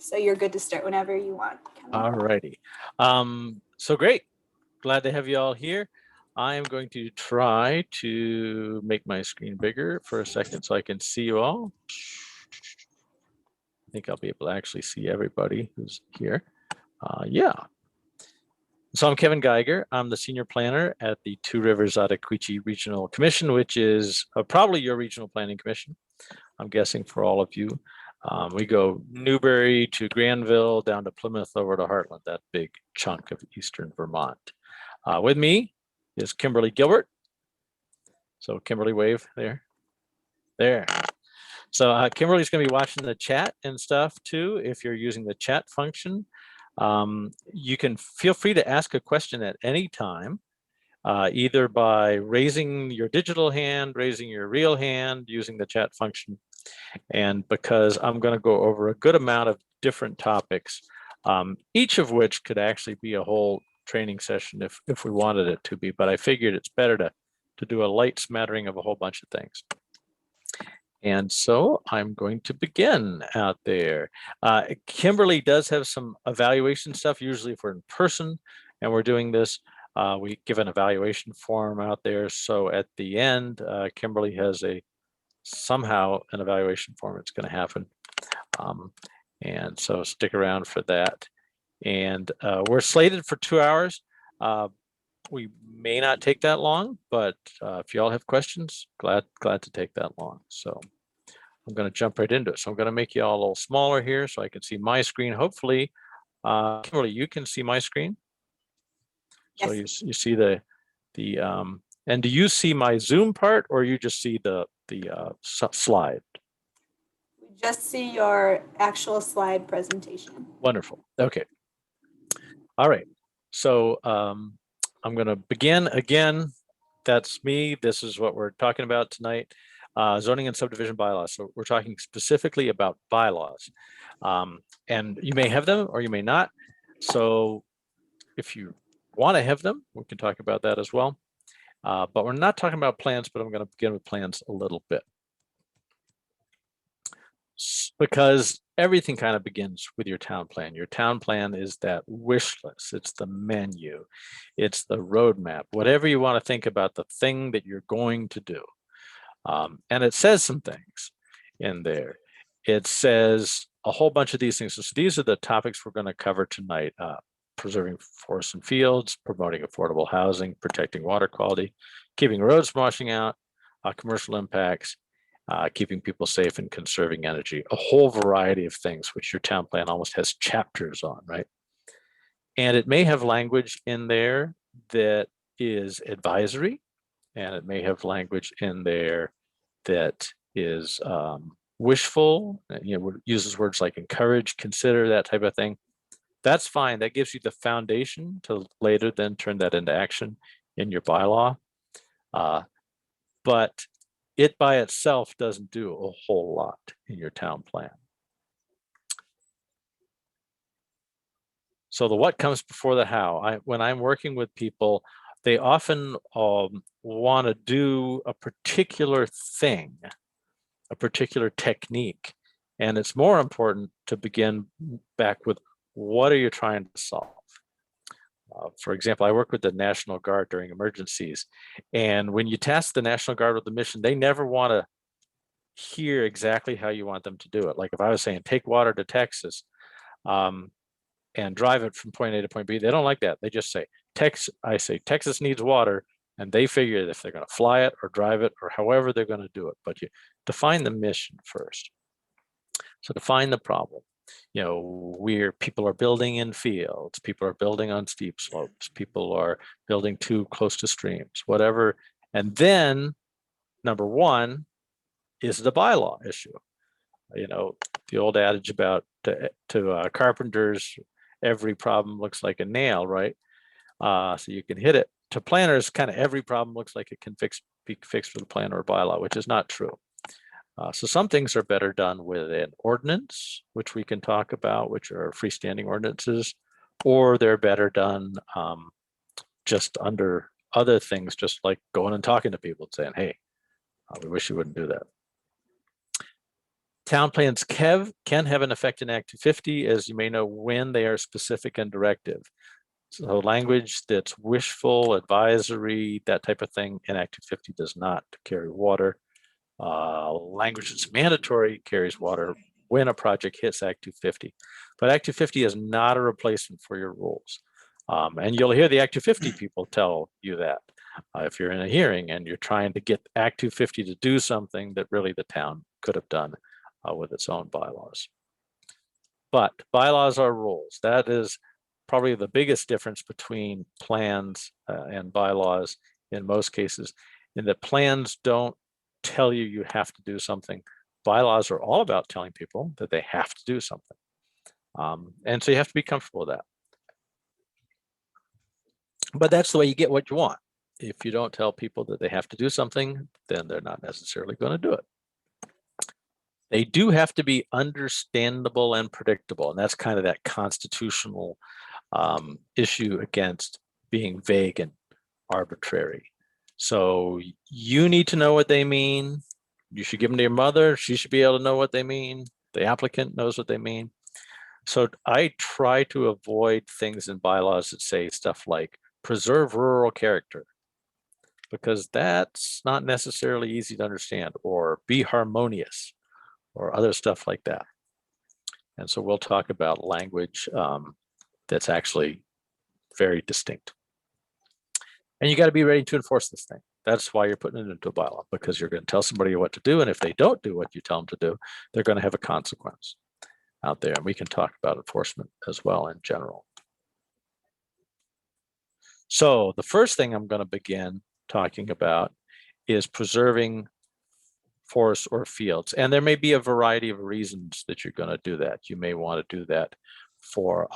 So you're good to start whenever you want. All righty. So great. Glad to have you all here. I am going to try to make my screen bigger for a second so I can see you all. I think I'll be able to actually see everybody who's here. Yeah. So I'm Kevin Geiger. I'm the senior planner at the Two Rivers Ottaquechee Regional Commission, which is probably your regional planning commission, I'm guessing for all of you. We go Newbury to Granville, down to Plymouth, over to Heartland, that big chunk of eastern Vermont. With me is Kimberly Gilbert. So Kimberly, wave there. There. So Kimberly's going to be watching the chat and stuff too. If you're using the chat function, you can feel free to ask a question at any time, either by raising your digital hand, raising your real hand, using the chat function. And because I'm going to go over a good amount of different topics, each of which could actually be a whole training session if we wanted it to be, but I figured it's better to do a light smattering of a whole bunch of things. And so I'm going to begin out there. Kimberly does have some evaluation stuff, usually if we're in person and we're doing this. We give an evaluation form out there. So at the end, Kimberly has somehow an evaluation form that's going to happen. And so stick around for that. And we're slated for 2 hours. We may not take that long, but if you all have questions, glad to take that long. So I'm going to jump right into it. So I'm going to make you all a little smaller here so I can see my screen. Hopefully, Kimberly, you can see my screen. So yes. You see and do you see my Zoom part, or you just see the slide? We just see your actual slide presentation. Wonderful. Okay. All right. So I'm going to begin again. That's me. This is what we're talking about tonight. Zoning and subdivision bylaws. So we're talking specifically about bylaws. And you may have them or you may not. So if you want to have them, we can talk about that as well. But we're not talking about plans, but I'm going to begin with plans a little bit. Because everything kind of begins with your town plan. Your town plan is that wish list. It's the menu. It's the roadmap. Whatever you want to think about the thing that you're going to do. And it says some things in there. It says a whole bunch of these things. So these are the topics we're going to cover tonight. Preserving forests and fields, promoting affordable housing, protecting water quality, keeping roads from washing out, commercial impacts, keeping people safe and conserving energy, a whole variety of things, which your town plan almost has chapters on, right? And it may have language in there that is advisory, and it may have language in there that is wishful, uses words like encourage, consider, that type of thing. That's fine. That gives you the foundation to later then turn that into action in your bylaw. But it by itself doesn't do a whole lot in your town plan. So the what comes before the how. When I'm working with people, they often want to do a particular thing, a particular technique. And it's more important to begin back with, what are you trying to solve? For example, I work with the National Guard during emergencies. And when you task the National Guard with the mission, they never want to hear exactly how you want them to do it. Like if I was saying, take water to Texas and drive it from point A to point B, they don't like that. They just say, I say, Texas needs water. And they figure if they're going to fly it or drive it or however they're going to do it. But you define the mission first. So define the problem. Where people are building in fields, people are building on steep slopes, people are building too close to streams, whatever. And then number one is the bylaw issue. The old adage about to carpenters, every problem looks like a nail, right? So you can hit it. To planners, kind of every problem looks like it can be fixed with a plan or a bylaw, which is not true. So some things are better done with an ordinance, which we can talk about, which are freestanding ordinances, or they're better done just under other things, just like going and talking to people and saying, hey, we wish you wouldn't do that. Town plans can have an effect in Act 250, as you may know, when they are specific and directive. So language that's wishful, advisory, that type of thing in Act 250 does not carry water. Language that's mandatory carries water when a project hits Act 250. But Act 250 is not a replacement for your rules. And you'll hear the Act 250 people tell you that if you're in a hearing and you're trying to get Act 250 to do something that really the town could have done with its own bylaws. But bylaws are rules. That is probably the biggest difference between plans and bylaws in most cases, in that plans don't tell you you have to do something. Bylaws are all about telling people that they have to do something. And so you have to be comfortable with that. But that's the way you get what you want. If you don't tell people that they have to do something, then they're not necessarily going to do it. They do have to be understandable and predictable. And that's kind of that constitutional issue against being vague and arbitrary. So you need to know what they mean. You should give them to your mother. She should be able to know what they mean. The applicant knows what they mean. So I try to avoid things in bylaws that say stuff like preserve rural character, because that's not necessarily easy to understand, or be harmonious, or other stuff like that. And so we'll talk about language that's actually very distinct. And you got to be ready to enforce this thing. That's why you're putting it into a bylaw, because you're going to tell somebody what to do. And if they don't do what you tell them to do, they're going to have a consequence out there. And we can talk about enforcement as well in general. So the first thing I'm going to begin talking about is preserving forests or fields. And there may be a variety of reasons that you're going to do that. You may want to do that for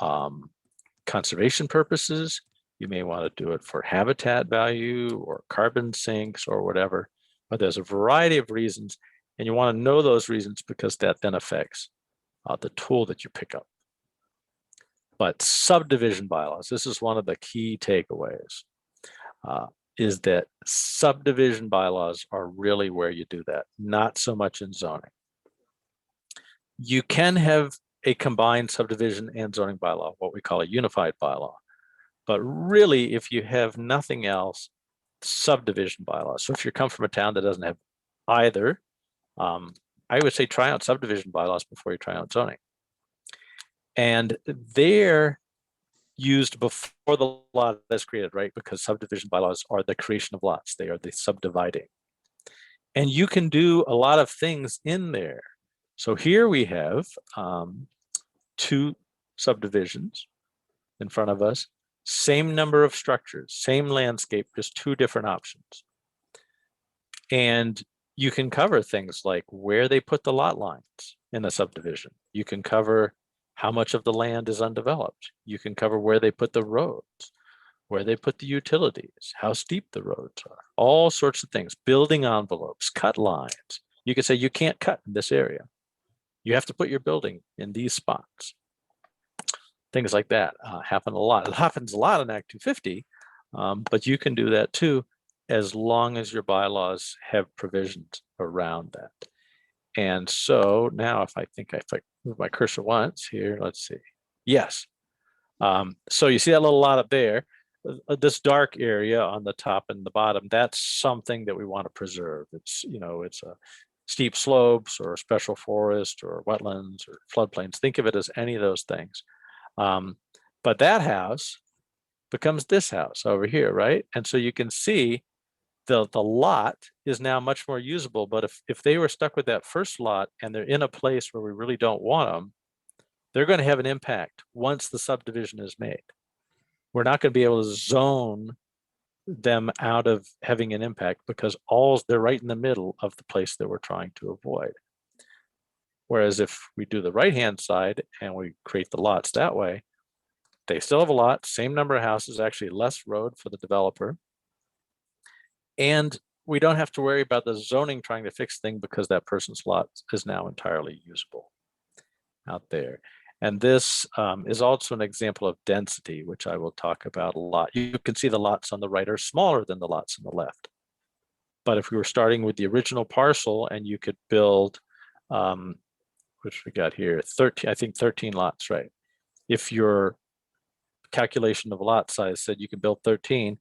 conservation purposes. You may want to do it for habitat value or carbon sinks or whatever. But there's a variety of reasons, and you want to know those reasons, because that then affects the tool that you pick up. But subdivision bylaws, this is one of the key takeaways, is that subdivision bylaws are really where you do that, not so much in zoning. You can have a combined subdivision and zoning bylaw, what we call a unified bylaw. But really, if you have nothing else, subdivision bylaws. So if you come from a town that doesn't have either, I would say try out subdivision bylaws before you try out zoning. And they're used before the lot is created, right? Because subdivision bylaws are the creation of lots. They are the subdividing. And you can do a lot of things in there. So here we have 2 subdivisions in front of us, same number of structures, same landscape, just 2 different options. And you can cover things like where they put the lot lines in a subdivision. You can cover how much of the land is undeveloped. You can cover where they put the roads, where they put the utilities, how steep the roads are, all sorts of things, building envelopes, cut lines. You could say you can't cut in this area. You have to put your building in these spots. Things like that happen a lot. It happens a lot in Act 250, but you can do that too, as long as your bylaws have provisions around that. And so now if I move my cursor once here, let's see. Yes. So you see that little lot up there, this dark area on the top and the bottom, that's something that we want to preserve. It's, it's a steep slopes or special forest or wetlands or floodplains. Think of it as any of those things. But that house becomes this house over here, right? And so you can see the lot is now much more usable. But if they were stuck with that first lot and they're in a place where we really don't want them, they're going to have an impact once the subdivision is made. We're not going to be able to zone them out of having an impact, because they're right in the middle of the place that we're trying to avoid. Whereas if we do the right-hand side and we create the lots that way, they still have a lot, same number of houses, actually less road for the developer. And we don't have to worry about the zoning trying to fix things, because that person's lot is now entirely usable out there. And this is also an example of density, which I will talk about a lot. You can see the lots on the right are smaller than the lots on the left. But if we were starting with the original parcel and you could build which we got here, 13, I think 13 lots, right? If your calculation of lot size said you can build 13,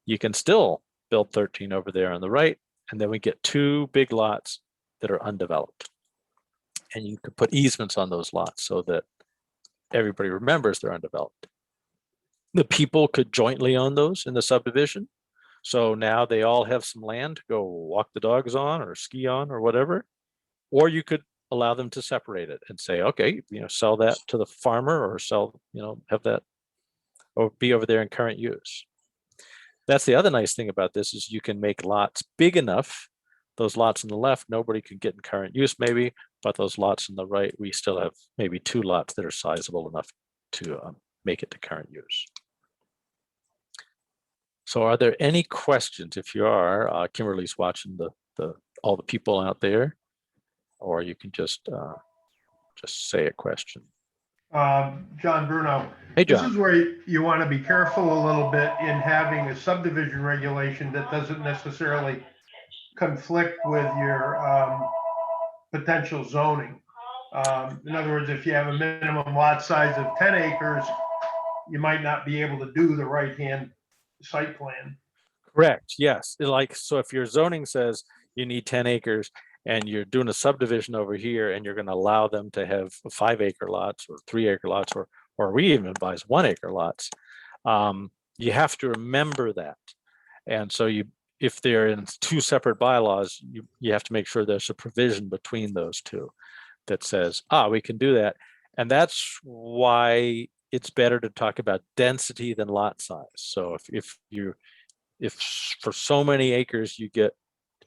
you can still build 13 over there on the right. And then we get 2 big lots that are undeveloped. And you could put easements on those lots so that everybody remembers they're undeveloped. The people could jointly own those in the subdivision. So now they all have some land to go walk the dogs on or ski on or whatever. Or you could allow them to separate it and say, okay, sell that to the farmer or sell, have that or be over there in current use. That's the other nice thing about this is you can make lots big enough. Those lots on the left, nobody can get in current use maybe, but those lots on the right, we still have maybe 2 lots that are sizable enough to make it to current use. So are there any questions? If you are, Kimberly's watching all the people out there, or you can just say a question. John Bruno. Hey, This John. is where you want to be careful a little bit in having a subdivision regulation that doesn't necessarily conflict with your potential zoning. In other words, if you have a minimum lot size of 10 acres, you might not be able to do the right-hand site plan. Correct. Yes. So if your zoning says you need 10 acres and you're doing a subdivision over here and you're going to allow them to have 5-acre lots or 3-acre lots, or we even advise 1-acre lots, you have to remember that. And so if they're in 2 separate bylaws, you have to make sure there's a provision between those 2 that says, we can do that. And that's why it's better to talk about density than lot size. So if for so many acres you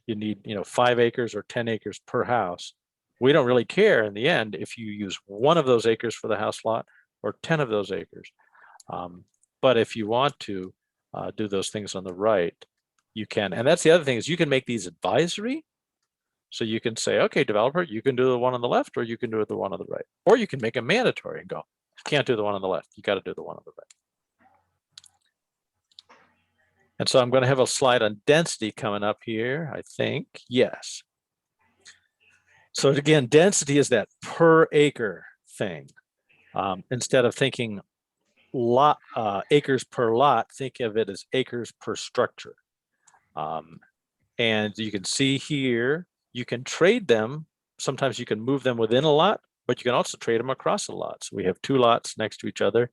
need 5 acres or 10 acres per house, we don't really care in the end if you use 1 of those acres for the house lot or 10 of those acres. But if you want to do those things on the right, you can. And that's the other thing is you can make these advisory. So you can say, okay, developer, you can do the one on the left, or you can do the one on the right, or you can make it mandatory and go, you can't do the one on the left. You got to do the one on the right. And so I'm going to have a slide on density coming up here, I think. Yes. So again, density is that per acre thing. Instead of thinking acres per lot, think of it as acres per structure. And you can see here, you can trade them. Sometimes you can move them within a lot, but you can also trade them across a lot. So we have 2 lots next to each other.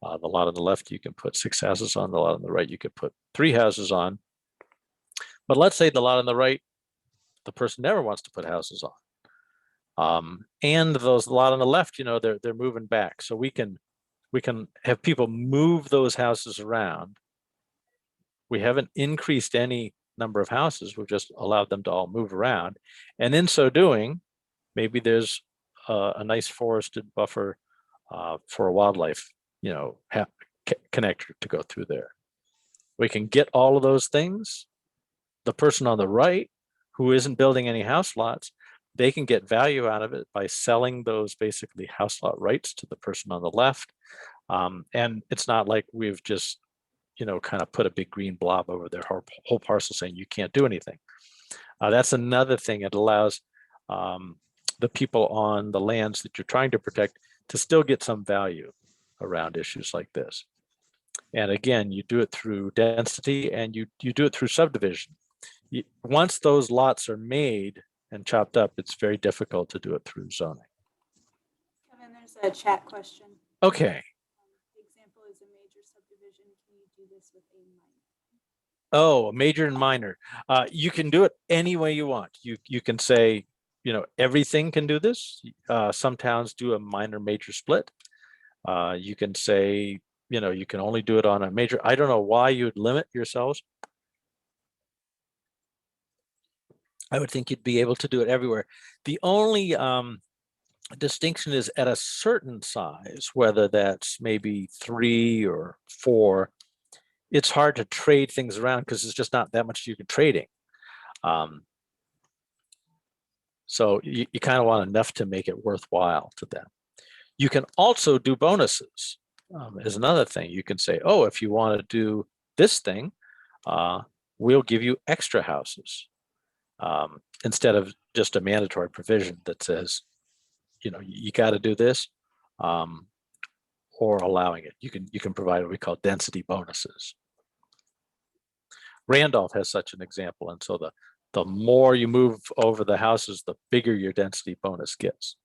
The lot on the left, you can put 6 houses on. The lot on the right, you could put 3 houses on. But let's say the lot on the right, the person never wants to put houses on. And those lot on the left, they're moving back. So we can have people move those houses around. We haven't increased any number of houses. We've just allowed them to all move around. And in so doing, maybe there's a nice forested buffer for a wildlife, connector to go through there. We can get all of those things. The person on the right who isn't building any house lots, they can get value out of it by selling those basically house lot rights to the person on the left. And it's not like we've just kind of put a big green blob over their whole parcel saying you can't do anything. That's another thing. It allows the people on the lands that you're trying to protect to still get some value around issues like this. And again, you do it through density and you do it through subdivision. Once those lots are made and chopped up, it's very difficult to do it through zoning. Kevin, there's a chat question. Okay. The example is a major subdivision. Can you do this with a minor? Oh, major and minor. You can do it any way you want. You can say, everything can do this. Some towns do a minor major split. You can say, you can only do it on a major. I don't know why you'd limit yourselves. I would think you'd be able to do it everywhere. The only distinction is at a certain size, whether that's maybe 3 or 4, it's hard to trade things around because there's just not that much you can trading. So you kind of want enough to make it worthwhile to them. You can also do bonuses is another thing. You can say, oh, if you want to do this thing, we'll give you extra houses instead of just a mandatory provision that says you got to do this, or allowing it. You can provide what we call density bonuses. Randolph has such an example, and so the more you move over the houses, the bigger your density bonus gets.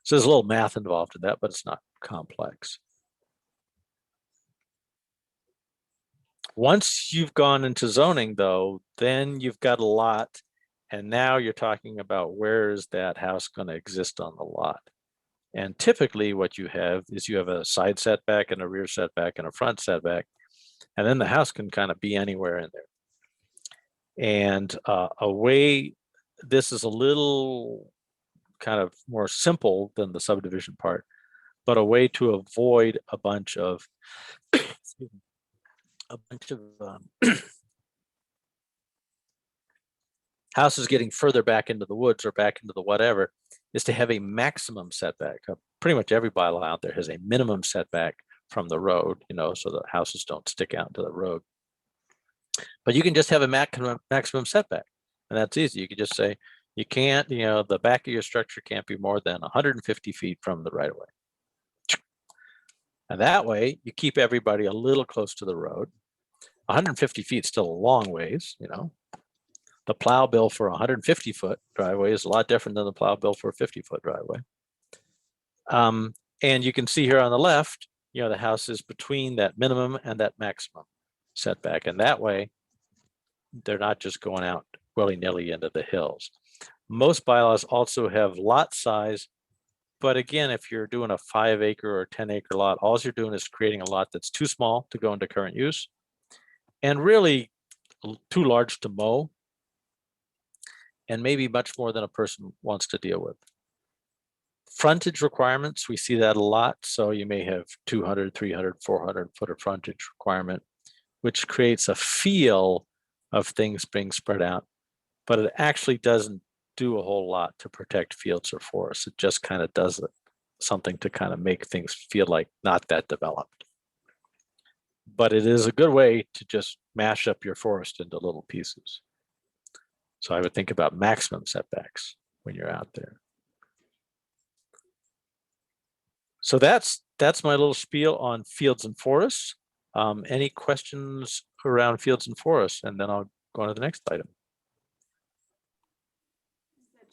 So there's a little math involved in that, but it's not complex. Once you've gone into zoning, though, then you've got a lot, and now you're talking about where is that house going to exist on the lot. And typically what you have is you have a side setback and a rear setback and a front setback, and then the house can kind of be anywhere in there. And a way, this is a little kind of more simple than the subdivision part, but a way to avoid a bunch of houses getting further back into the woods or back into the whatever, is to have a maximum setback. Pretty much every bylaw out there has a minimum setback from the road, so the houses don't stick out into the road. But you can just have a maximum setback, and that's easy. You can just say you can't, the back of your structure can't be more than 150 feet from the right of way. And that way you keep everybody a little close to the road. 150 feet is still a long ways, The plow bill for a 150-foot driveway is a lot different than the plow bill for a 50-foot driveway. And you can see here on the left, the house is between that minimum and that maximum setback. And that way, they're not just going out willy-nilly into the hills. Most bylaws also have lot size. But again, if you're doing a 5-acre or 10-acre lot, all you're doing is creating a lot that's too small to go into current use and really too large to mow, and maybe much more than a person wants to deal with. Frontage requirements, we see that a lot. So you may have 200, 300, 400 foot of frontage requirement, which creates a feel of things being spread out, but it actually doesn't do a whole lot to protect fields or forests. It just kind of does something to kind of make things feel like not that developed. But it is a good way to just mash up your forest into little pieces. So I would think about maximum setbacks when you're out there. So that's my little spiel on fields and forests. Any questions around fields and forests? And then I'll go on to the next item.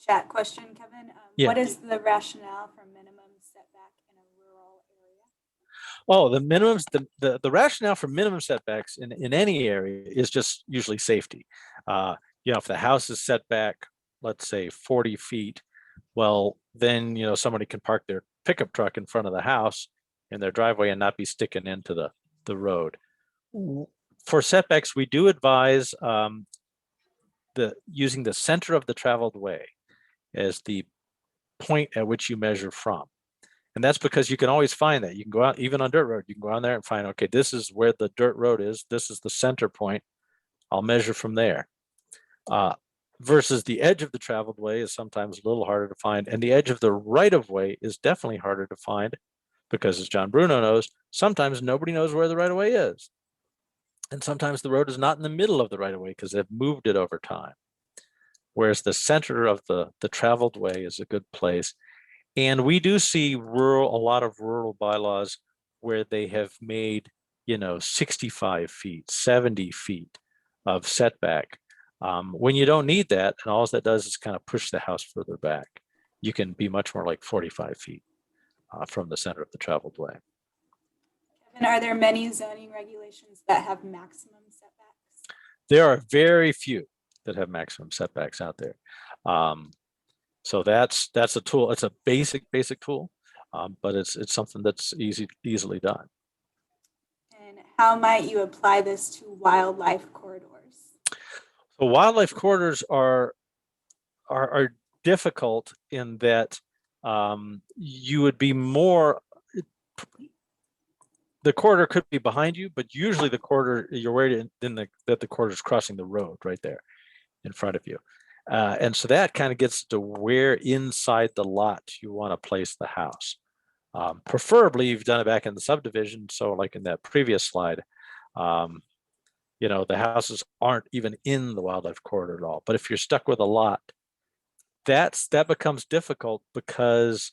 Chat question, Kevin. Yeah. What is the rationale for minimum setback in a rural area? Oh, the minimums, the rationale for minimum setbacks in any area is just usually safety. If the house is set back, let's say 40 feet, well, then, somebody can park their pickup truck in front of the house in their driveway and not be sticking into the road. For setbacks, we do advise using the center of the traveled way as the point at which you measure from. And that's because you can always find that. You can go out, even on dirt road, you can go on there and find, okay, this is where the dirt road is. This is the center point. I'll measure from there. Versus the edge of the traveled way is sometimes a little harder to find. And the edge of the right of way is definitely harder to find because, as John Bruno knows, sometimes nobody knows where the right of way is. And sometimes the road is not in the middle of the right of way because they've moved it over time. Whereas the center of the traveled way is a good place. And we do see a lot of rural bylaws where they have made, 65 feet, 70 feet of setback. When you don't need that, and all that does is kind of push the house further back. You can be much more like 45 feet from the center of the traveled way. And are there many zoning regulations that have maximum setbacks? There are very few that have maximum setbacks out there. So that's a tool. It's a basic tool, but it's something that's easily done. And how might you apply this to wildlife corridors? So wildlife corridors are difficult in that you would be more. The corridor could be behind you, but usually the corridor, you're worried that the corridor is crossing the road right there in front of you. And so that kind of gets to where inside the lot you want to place the house. Preferably, you've done it back in the subdivision. So like in that previous slide, the houses aren't even in the wildlife corridor at all. But if you're stuck with a lot that becomes difficult because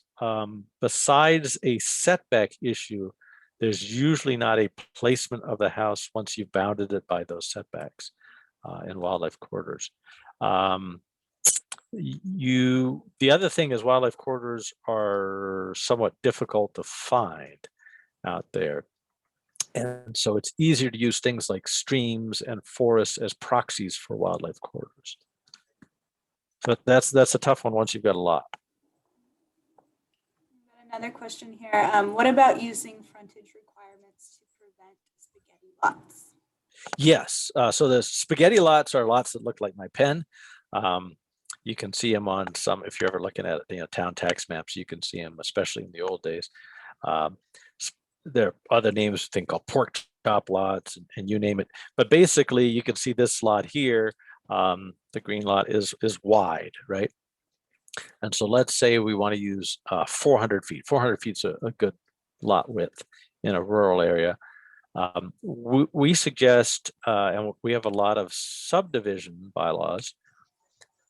besides a setback issue, there's usually not a placement of the house once you've bounded it by those setbacks in wildlife corridors. The other thing is wildlife corridors are somewhat difficult to find out there. And so it's easier to use things like streams and forests as proxies for wildlife corridors. But that's a tough one once you've got a lot. Another question here. What about using frontage requirements to prevent spaghetti lots? Yes. So the spaghetti lots are lots that look like my pen. You can see them on some, if you're ever looking at town tax maps, you can see them, especially in the old days. There are other names, think called pork chop lots, and you name it. But basically, you can see this lot here. The green lot is wide, right? And so let's say we want to use 400 feet. 400 feet is a good lot width in a rural area. We suggest, and we have a lot of subdivision bylaws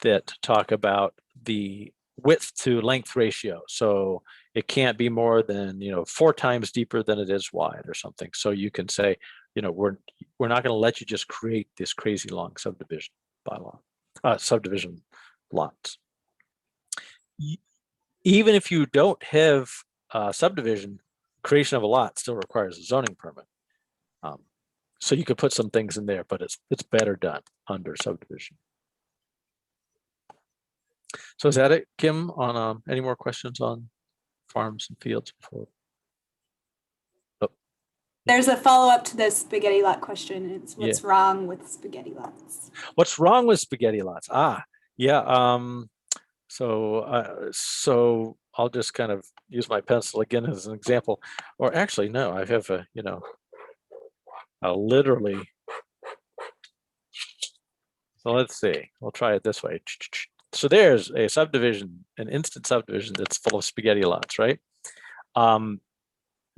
that talk about the width to length ratio. So it can't be more than 4 times deeper than it is wide or something. So you can say, we're not going to let you just create this crazy long subdivision bylaw, subdivision lots. Even if you don't have subdivision, creation of a lot still requires a zoning permit. So you could put some things in there, but it's better done under subdivision. So is that it, Kim, on any more questions on farms and fields before? Oh. There's a follow-up to the spaghetti lot question. It's what's wrong with spaghetti lots? What's wrong with spaghetti lots? So I'll just kind of use my pencil again as an example, or actually, no, I have literally. So let's see, we'll try it this way. So there's a subdivision, an instant subdivision that's full of spaghetti lots, right?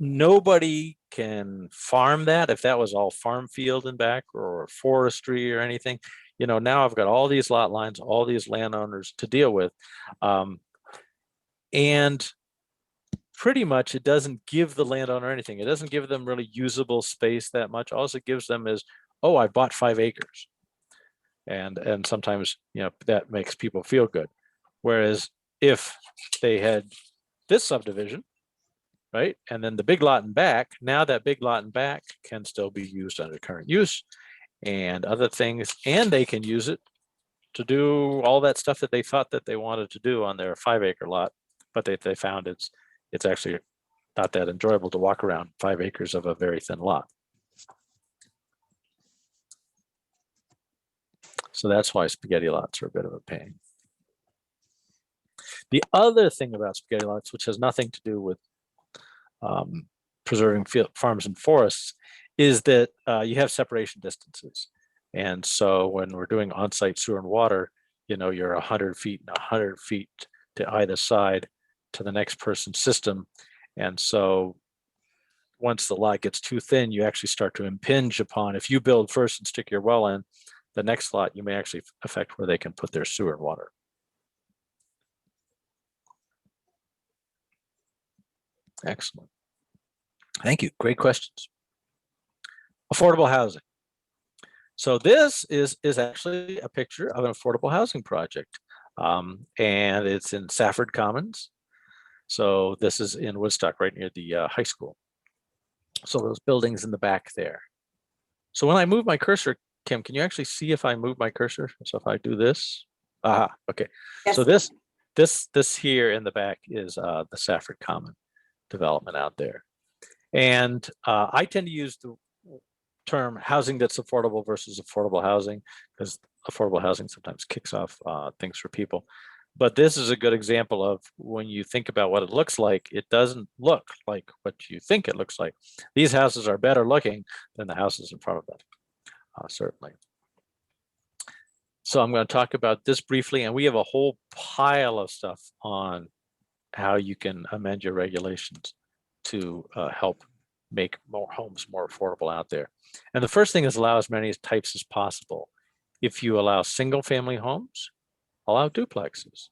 Nobody can farm that if that was all farm field in back or forestry or anything. Now I've got all these lot lines, all these landowners to deal with. And pretty much it doesn't give the landowner anything. It doesn't give them really usable space that much. All it gives them is, oh, I bought 5 acres. And sometimes, that makes people feel good. Whereas if they had this subdivision, right, and then the big lot in back, now that big lot in back can still be used under current use and other things, and they can use it to do all that stuff that they thought that they wanted to do on their 5-acre lot, but they found it's actually not that enjoyable to walk around 5 acres of a very thin lot. So that's why spaghetti lots are a bit of a pain. The other thing about spaghetti lots, which has nothing to do with preserving farms and forests, is that you have separation distances. And so when we're doing on-site sewer and water, you're 100 feet and 100 feet to either side to the next person's system. And so once the lot gets too thin, you actually start to impinge upon, if you build first and stick your well in, the next lot, you may actually affect where they can put their sewer and water. Excellent. Thank you. Great questions. Affordable housing. So this is actually a picture of an affordable housing project. And it's in Safford Commons. So this is in Woodstock, right near the high school. So those buildings in the back there. So when I move my cursor, Kim, can you actually see if I move my cursor? So if I do this, okay. Yes. So this here in the back is the Safford Common development out there. And I tend to use the term housing that's affordable versus affordable housing, because affordable housing sometimes kicks off things for people. But this is a good example of when you think about what it looks like, it doesn't look like what you think it looks like. These houses are better looking than the houses in front of them. Certainly. So I'm going to talk about this briefly, and we have a whole pile of stuff on how you can amend your regulations to help make more homes more affordable out there. And the first thing is allow as many types as possible. If you allow single family homes, allow duplexes.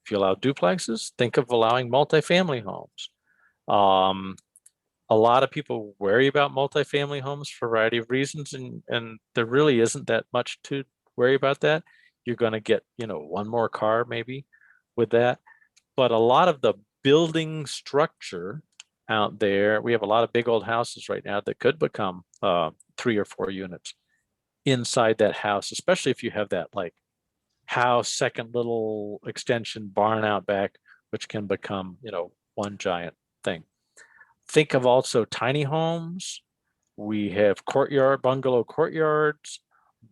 If you allow duplexes, think of allowing multifamily homes. A lot of people worry about multifamily homes for a variety of reasons, and there really isn't that much to worry about that. You're going to get, one more car maybe with that. But a lot of the building structure out there, we have a lot of big old houses right now that could become 3 or 4 units inside that house, especially if you have that like house, second little extension barn out back, which can become, one giant thing. Think of also tiny homes. We have bungalow courtyards,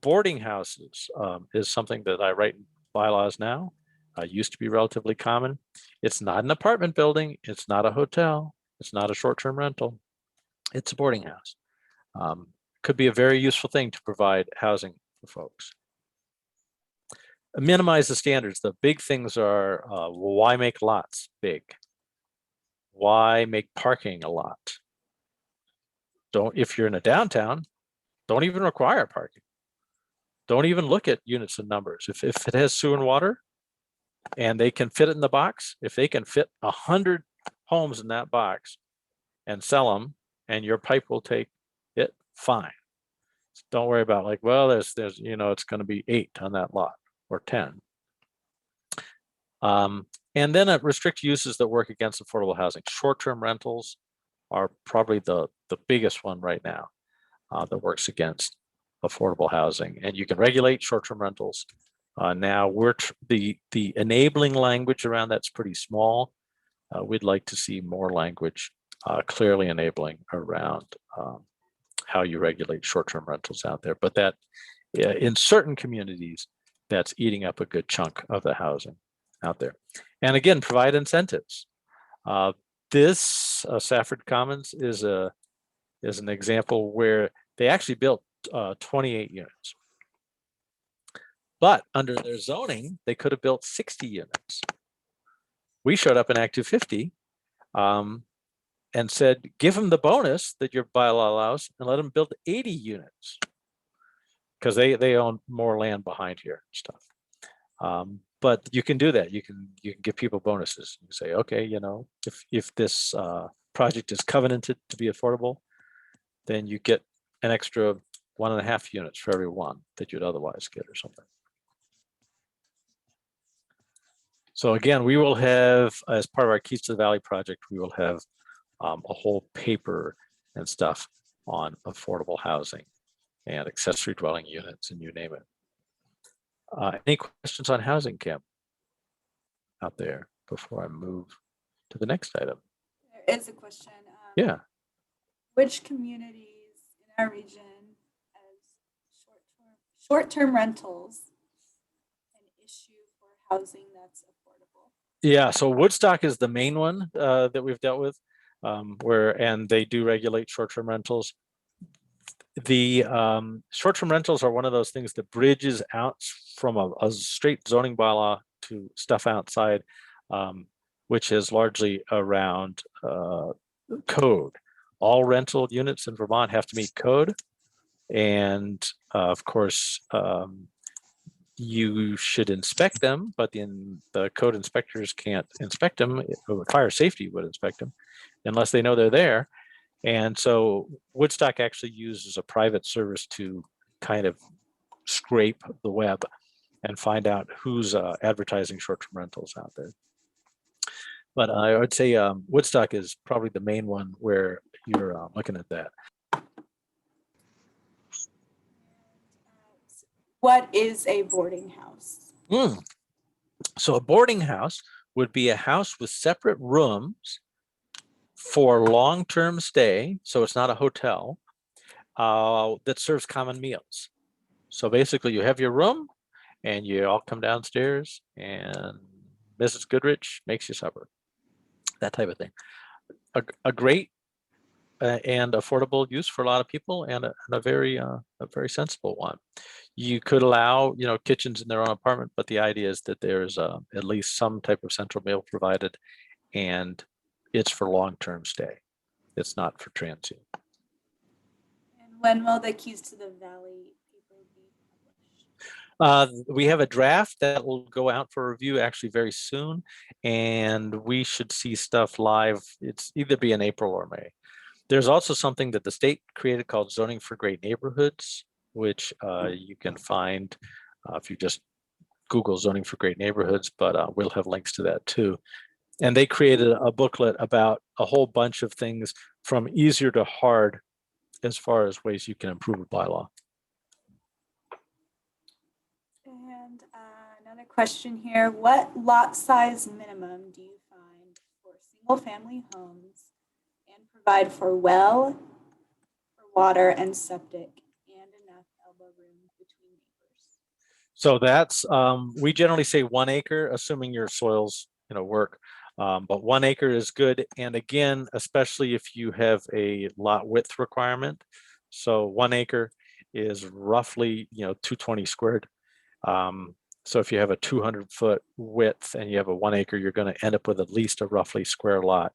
boarding houses is something that I write in bylaws now. Used to be relatively common. It's not an apartment building. It's not a hotel. It's not a short-term rental. It's a boarding house. Could be a very useful thing to provide housing for folks. Minimize the standards. The big things are why make lots big? Why make parking a lot? If you're in a downtown, don't even require parking. Don't even look at units and numbers. If it has sewer and water and they can fit it in the box, if they can fit 100 homes in that box and sell them, and your pipe will take it, fine. Don't worry about like, well, there's it's going to be 8 on that lot or 10. And then restrict uses that work against affordable housing. Short-term rentals are probably the biggest one right now that works against affordable housing. And you can regulate short-term rentals. Now the enabling language around that's pretty small. We'd like to see more language clearly enabling around how you regulate short-term rentals out there. But that in certain communities, that's eating up a good chunk of the housing out there. And again, provide incentives. This Safford Commons is an example where they actually built 28 units. But under their zoning, they could have built 60 units. We showed up in Act 250 and said, give them the bonus that your bylaw allows and let them build 80 units. Because they own more land behind here and stuff. But you can do that. You can give people bonuses. You say, okay, if this project is covenanted to be affordable, then you get an extra 1.5 units for every one that you'd otherwise get or something. So again, we will have, as part of our Keys to the Valley project, we will have a whole paper and stuff on affordable housing and accessory dwelling units, and you name it. Any questions on housing, Kim, out there before I move to the next item? There is a question. Yeah. Which communities in our region as short-term rentals an issue for housing that's affordable? Yeah, so Woodstock is the main one that we've dealt with, and they do regulate short-term rentals. The short-term rentals are one of those things that bridges out from a straight zoning bylaw to stuff outside, which is largely around code. All rental units in Vermont have to meet code. And of course, you should inspect them, but the code inspectors can't inspect them. Fire safety would inspect them unless they know they're there. And so Woodstock actually uses a private service to kind of scrape the web and find out who's advertising short-term rentals out there. But I would say Woodstock is probably the main one where you're looking at that. What is a boarding house? So a boarding house would be a house with separate rooms for long-term stay. So it's not a hotel that serves common meals. So basically you have your room and you all come downstairs and Mrs. Goodrich makes you supper, that type of thing. A great and affordable use for a lot of people, and a very sensible one. You could allow kitchens in their own apartment, but the idea is that there's at least some type of central meal provided, and it's for long-term stay. It's not for transient. And when will the Keys to the Valley paper be We have a draft that will go out for review actually very soon, and we should see stuff live. It's either be in April or May. There's also something that the state created called Zoning for Great Neighborhoods, which you can find if you just Google Zoning for Great Neighborhoods, but we'll have links to that too. And they created a booklet about a whole bunch of things from easier to hard as far as ways you can improve a bylaw. And another question here, what lot size minimum do you find for single family homes and provide for well, for water and septic and enough elbow room between neighbors? So that's, we generally say 1 acre, assuming your soils, work. But 1 acre is good. And again, especially if you have a lot width requirement. So 1 acre is roughly, 220 squared. So if you have a 200-foot width and you have a 1 acre, you're going to end up with at least a roughly square lot,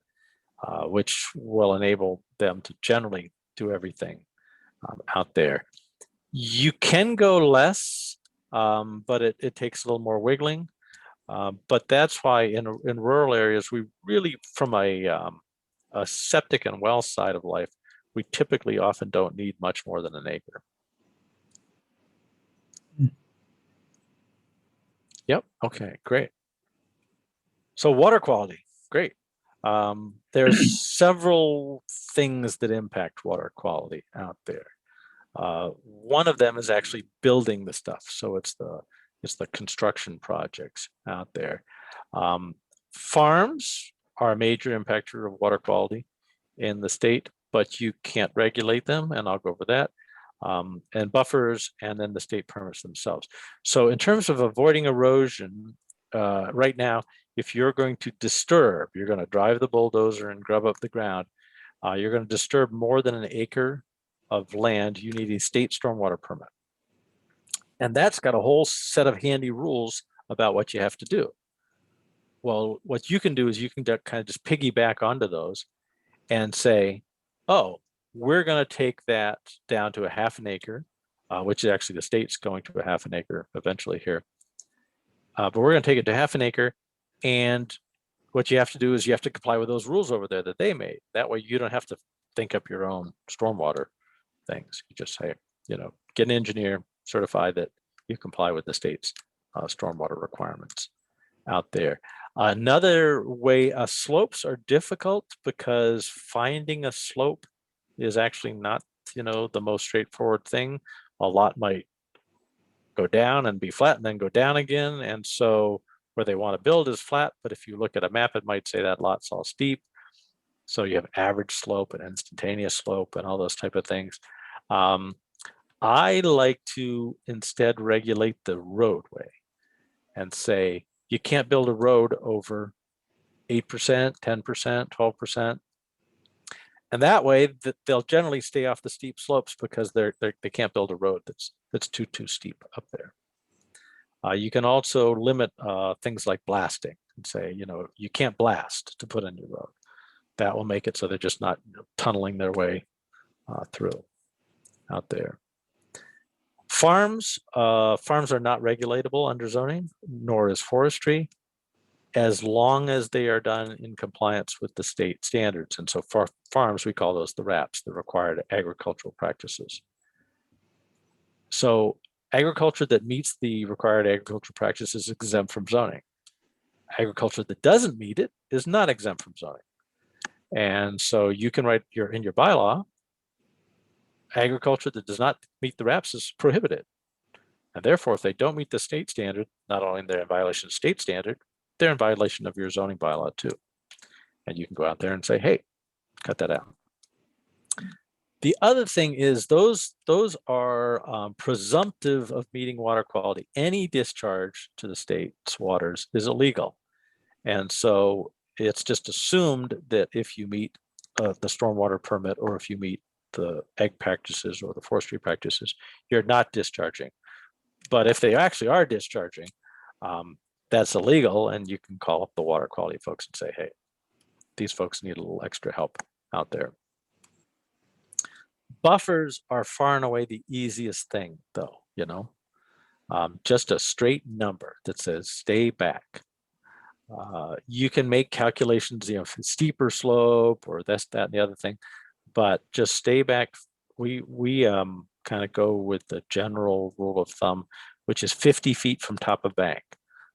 which will enable them to generally do everything out there. You can go less, but it takes a little more wiggling. But that's why in rural areas, we really, from a septic and well side of life, we typically often don't need much more than 1 acre. Yep. Okay, great. So water quality, great. There's several things that impact water quality out there. One of them is actually building the stuff. So it's the construction projects out there. Farms are a major impactor of water quality in the state, but you can't regulate them, and I'll go over that. And buffers, and then the state permits themselves. So in terms of avoiding erosion, right now, if you're going to disturb, you're going to drive the bulldozer and grub up the ground, you're going to disturb more than 1 acre of land, you need a state stormwater permit. And that's got a whole set of handy rules about what you have to do. Well, what you can do is you can kind of just piggyback onto those and say, oh, we're going to take that down to a 1/2 acre, which is actually the state's going to a 1/2 acre eventually here. But we're going to take it to 1/2 acre. And what you have to do is you have to comply with those rules over there that they made. That way you don't have to think up your own stormwater things. You just say, get an engineer, certify that you comply with the state's stormwater requirements out there. Another way, slopes are difficult because finding a slope is actually not, the most straightforward thing. A lot might go down and be flat and then go down again. And so where they want to build is flat, but if you look at a map, it might say that lot's all steep. So you have average slope and instantaneous slope and all those type of things. I like to instead regulate the roadway and say, you can't build a road over 8%, 10%, 12%. And that way they'll generally stay off the steep slopes because they can't build a road that's too steep up there. You can also limit things like blasting and say, you can't blast to put in your road. That will make it so they're just not tunneling their way through out there. Farms are not regulatable under zoning, nor is forestry, as long as they are done in compliance with the state standards. And so for farms, we call those the RAPs, the required agricultural practices. So agriculture that meets the required agricultural practices is exempt from zoning. Agriculture that doesn't meet it is not exempt from zoning. And so you can write in your bylaw, agriculture that does not meet the RAPs is prohibited. And therefore, if they don't meet the state standard, not only they're in violation of state standard, they're in violation of your zoning bylaw too. And you can go out there and say, hey, cut that out. The other thing is those are presumptive of meeting water quality. Any discharge to the state's waters is illegal. And so it's just assumed that if you meet the stormwater permit, or if you meet the ag practices or the forestry practices, you're not discharging. But if they actually are discharging, that's illegal, and you can call up the water quality folks and say, hey, these folks need a little extra help out there. Buffers are far and away the easiest thing, though, just a straight number that says stay back. You can make calculations, if it's steeper slope or this, that, and the other thing, but just stay back. We kind of go with the general rule of thumb, which is 50 feet from top of bank.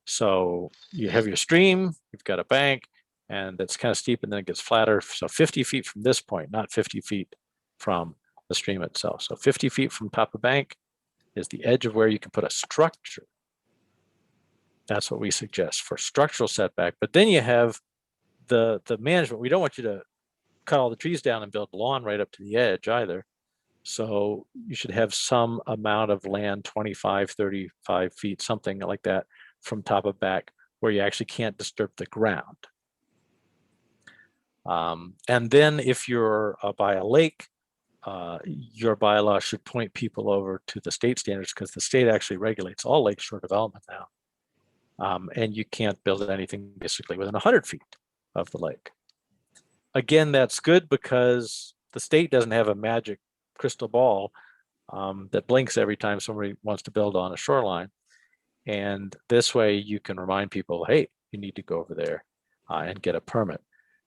So you have your stream, you've got a bank, and that's kind of steep, and then it gets flatter. So 50 feet from this point, not 50 feet from the stream itself. So 50 feet from top of bank is the edge of where you can put a structure. That's what we suggest for structural setback. But then you have the management. We don't want you to cut all the trees down and build lawn right up to the edge either. So you should have some amount of land, 25, 35 feet, something like that, from top of back, where you actually can't disturb the ground. And then if you're by a lake, your bylaw should point people over to the state standards, because the state actually regulates all lakeshore development now. And you can't build anything basically within 100 feet of the lake. Again, that's good because the state doesn't have a magic crystal ball that blinks every time somebody wants to build on a shoreline. And this way you can remind people, hey, you need to go over there and get a permit.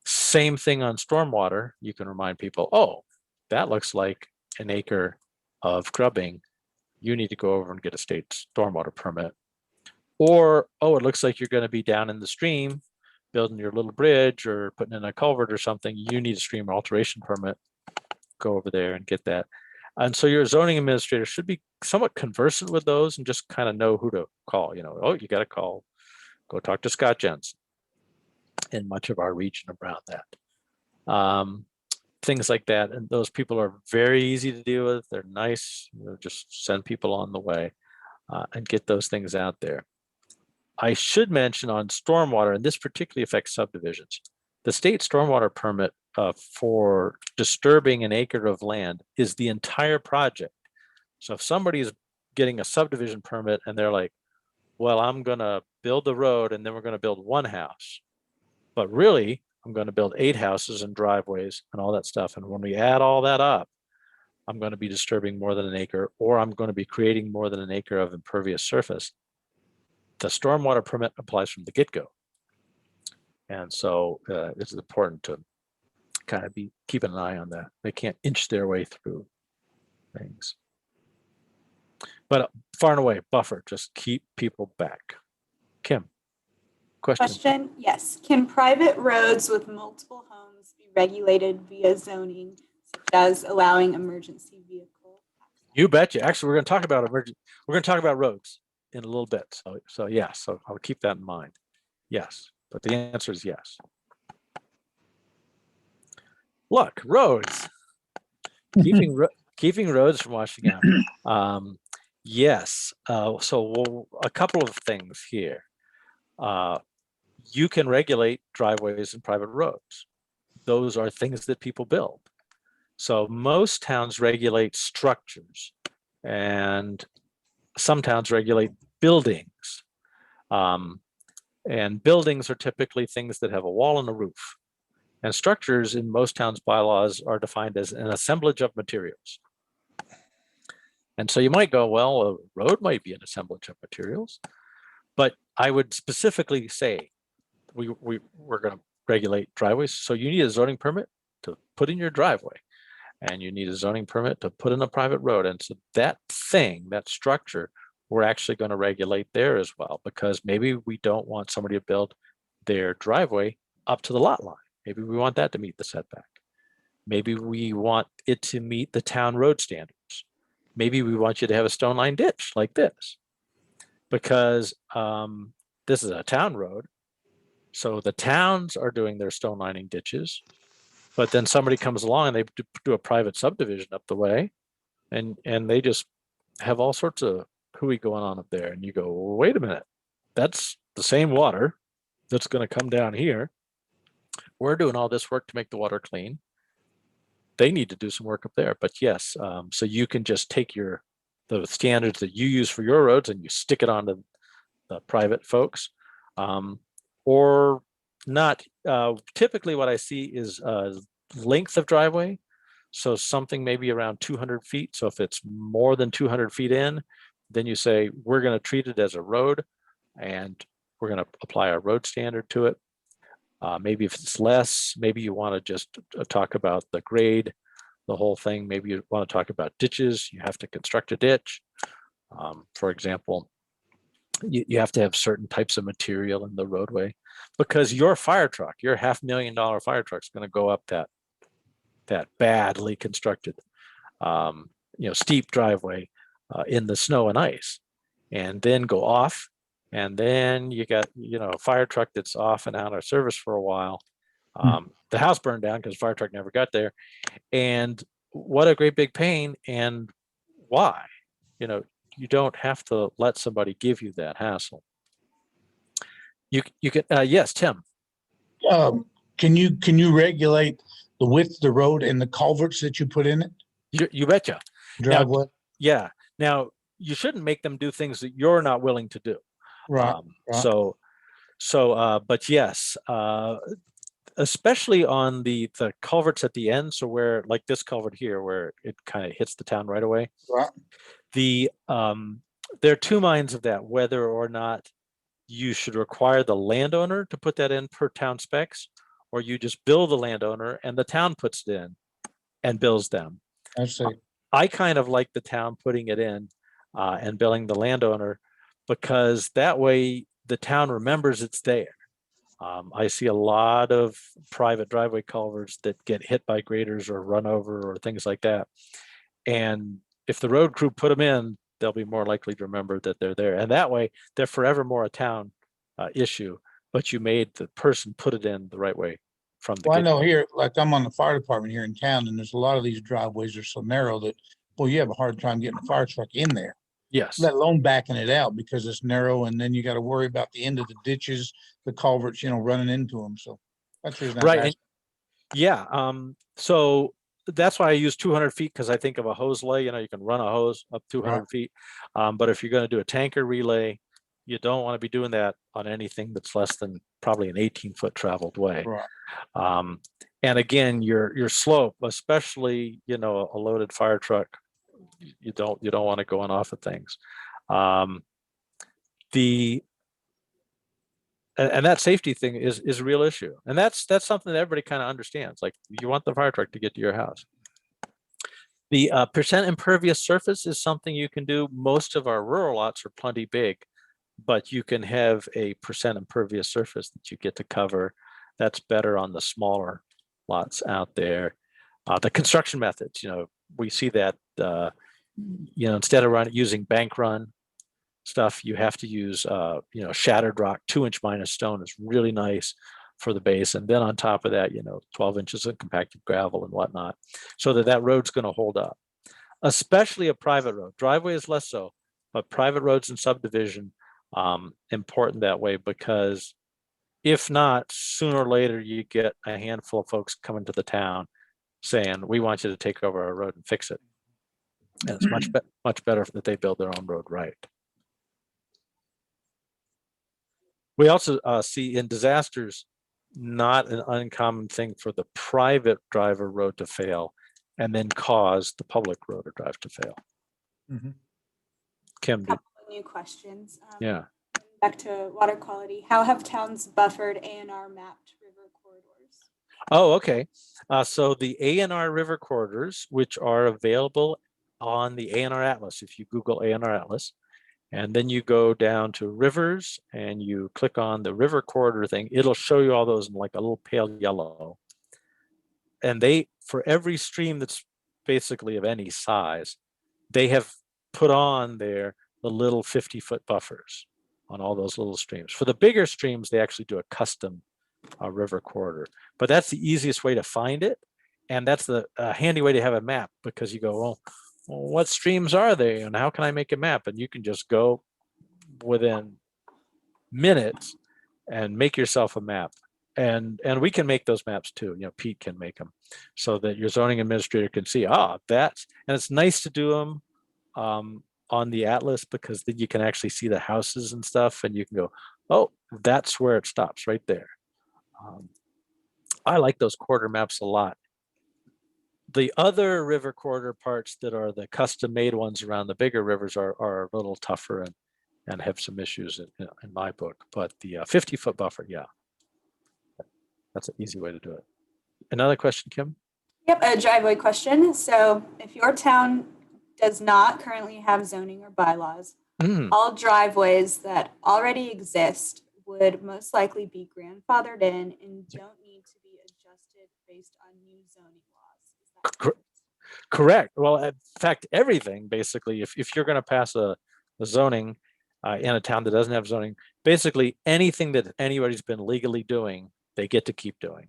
Same thing on stormwater. You can remind people, oh, that looks like an acre of grubbing. You need to go over and get a state stormwater permit. Or, oh, it looks like you're going to be down in the stream building your little bridge or putting in a culvert or something. You need a stream alteration permit. Go over there and get that. And so your zoning administrator should be somewhat conversant with those and just kind of know who to call. Oh, you got to call, go talk to Scott Jensen in much of our region around that. Things like that. And those people are very easy to deal with. They're nice. Just send people on the way and get those things out there. I should mention on stormwater, and this particularly affects subdivisions, the state stormwater permit for disturbing an acre of land is the entire project. So if somebody is getting a subdivision permit and they're like, well, I'm going to build a road and then we're going to build one house, but really I'm going to build 8 houses and driveways and all that stuff. And when we add all that up, I'm going to be disturbing more than an acre, or I'm going to be creating more than an acre of impervious surface. The stormwater permit applies from the get-go. And so it's important to kind of be keeping an eye on that. They can't inch their way through things. But far and away, buffer, just keep people back. Kim, question? Yes. Can private roads with multiple homes be regulated via zoning, such as allowing emergency vehicle access? You betcha. Actually, we're going to talk about we're going to talk about roads in a little bit. So yes, so I'll keep that in mind. Yes, but the answer is yes. Look, roads. Keeping roads from washing out. Yes. So a couple of things here. You can regulate driveways and private roads. Those are things that people build. So most towns regulate structures, and some towns regulate buildings. And buildings are typically things that have a wall and a roof. And structures in most towns' bylaws are defined as an assemblage of materials. And so you might go, well, a road might be an assemblage of materials, but I would specifically say we're going to regulate driveways. So you need a zoning permit to put in your driveway, and you need a zoning permit to put in a private road. And so that structure, we're actually going to regulate there as well, because maybe we don't want somebody to build their driveway up to the lot line. Maybe we want that to meet the setback. Maybe we want it to meet the town road standards. Maybe we want you to have a stone line ditch like this, because this is a town road. So the towns are doing their stone lining ditches, but then somebody comes along and they do a private subdivision up the way, and they just have all sorts of hooey going on up there. And you go, well, wait a minute, that's the same water that's going to come down here. We're doing all this work to make the water clean. They need to do some work up there. But yes, so you can just take the standards that you use for your roads and you stick it onto the private folks, or not. Typically what I see is length of driveway. So something maybe around 200 feet. So if it's more than 200 feet in, Then you say, we're going to treat it as a road and we're going to apply a road standard to it. Maybe if it's less, maybe you want to just talk about the grade, the whole thing. Maybe you want to talk about ditches. You have to construct a ditch. For example, you have to have certain types of material in the roadway because your fire truck, your $500,000 fire truck is going to go up that badly constructed, steep driveway in the snow and ice, and then go off. And then you got, a fire truck that's off and out of service for a while. The house burned down because the fire truck never got there. And what a great big pain. And why? You don't have to let somebody give you that hassle. You can, yes, Tim. Can you regulate the width of the road and the culverts that you put in it? You betcha. Driveway. Yeah. Now you shouldn't make them do things that you're not willing to do. Right. But yes, especially on the culverts at the end. So where, like this culvert here, where it kind of hits the town right away. Right. There are two minds of that, whether or not you should require the landowner to put that in per town specs, or you just bill the landowner and the town puts it in and bills them. I see. I kind of like the town putting it in and billing the landowner, because that way the town remembers it's there. I see a lot of private driveway culverts that get hit by graders or run over or things like that. And if the road crew put them in, they'll be more likely to remember that they're there. And that way they're forever more a town issue, but you made the person put it in the right way from the Well, I know here, like I'm on the fire department here in town, and there's a lot of these driveways are so narrow that, well, you have a hard time getting a fire truck in there, Yes. let alone backing it out because it's narrow. And then you got to worry about the end of the ditches, the culverts, running into them. So that's the reason I was Right. asking. Yeah. So that's why I use 200 feet, because I think of a hose lay, you can run a hose up 200 Right. feet. But if you're going to do a tanker relay, you don't want to be doing that on anything that's less than probably an 18-foot traveled way. Right. And again, your slope, especially, a loaded fire truck, you don't want to go on off of things. And that safety thing is a real issue. And that's something that everybody kind of understands. Like, you want the fire truck to get to your house. The percent impervious surface is something you can do. Most of our rural lots are plenty big, but you can have a percent impervious surface that you get to cover. That's better on the smaller lots out there. The construction methods, we see that, instead of using bank run stuff, you have to use, shattered rock. 2-inch minus stone is really nice for the base. And then on top of that, 12 inches of compacted gravel and whatnot, so that road's going to hold up, especially a private road. Driveway is less so, but private roads and subdivision, important that way, because if not, sooner or later, you get a handful of folks coming to the town saying, we want you to take over our road and fix it. And it's much better that they build their own road right. We also see in disasters, not an uncommon thing for the private driver road to fail and then cause the public road or drive to fail. Mhm. Kim, Couple of new questions. yeah. Back to water quality. How have towns buffered A&R mapped river corridors? Oh, okay. So the A&R river corridors, which are available on the A&R Atlas, if you Google A&R Atlas, and then you go down to rivers and you click on the river corridor thing, it'll show you all those in like a little pale yellow. And for every stream that's basically of any size, they have put on there the little 50-foot buffers on all those little streams. For the bigger streams, they actually do a custom river corridor, but that's the easiest way to find it. And that's the handy way to have a map, because you go, well, what streams are they and how can I make a map? And you can just go within minutes and make yourself a map. And we can make those maps too. Pete can make them so that your zoning administrator can see, and it's nice to do them on the Atlas, because then you can actually see the houses and stuff, and you can go, oh, that's where it stops right there. I like those quarter maps a lot. The other river corridor parts that are the custom made ones around the bigger rivers are a little tougher and have some issues in my book. But the 50-foot buffer, yeah, that's an easy way to do it. Another question, Kim? Yep, a driveway question. So if your town does not currently have zoning or bylaws, all driveways that already exist would most likely be grandfathered in and don't need to be adjusted based on new zoning laws. Is that correct? Correct. Well, in fact, everything basically, if you're going to pass a zoning in a town that doesn't have zoning, basically anything that anybody's been legally doing, they get to keep doing.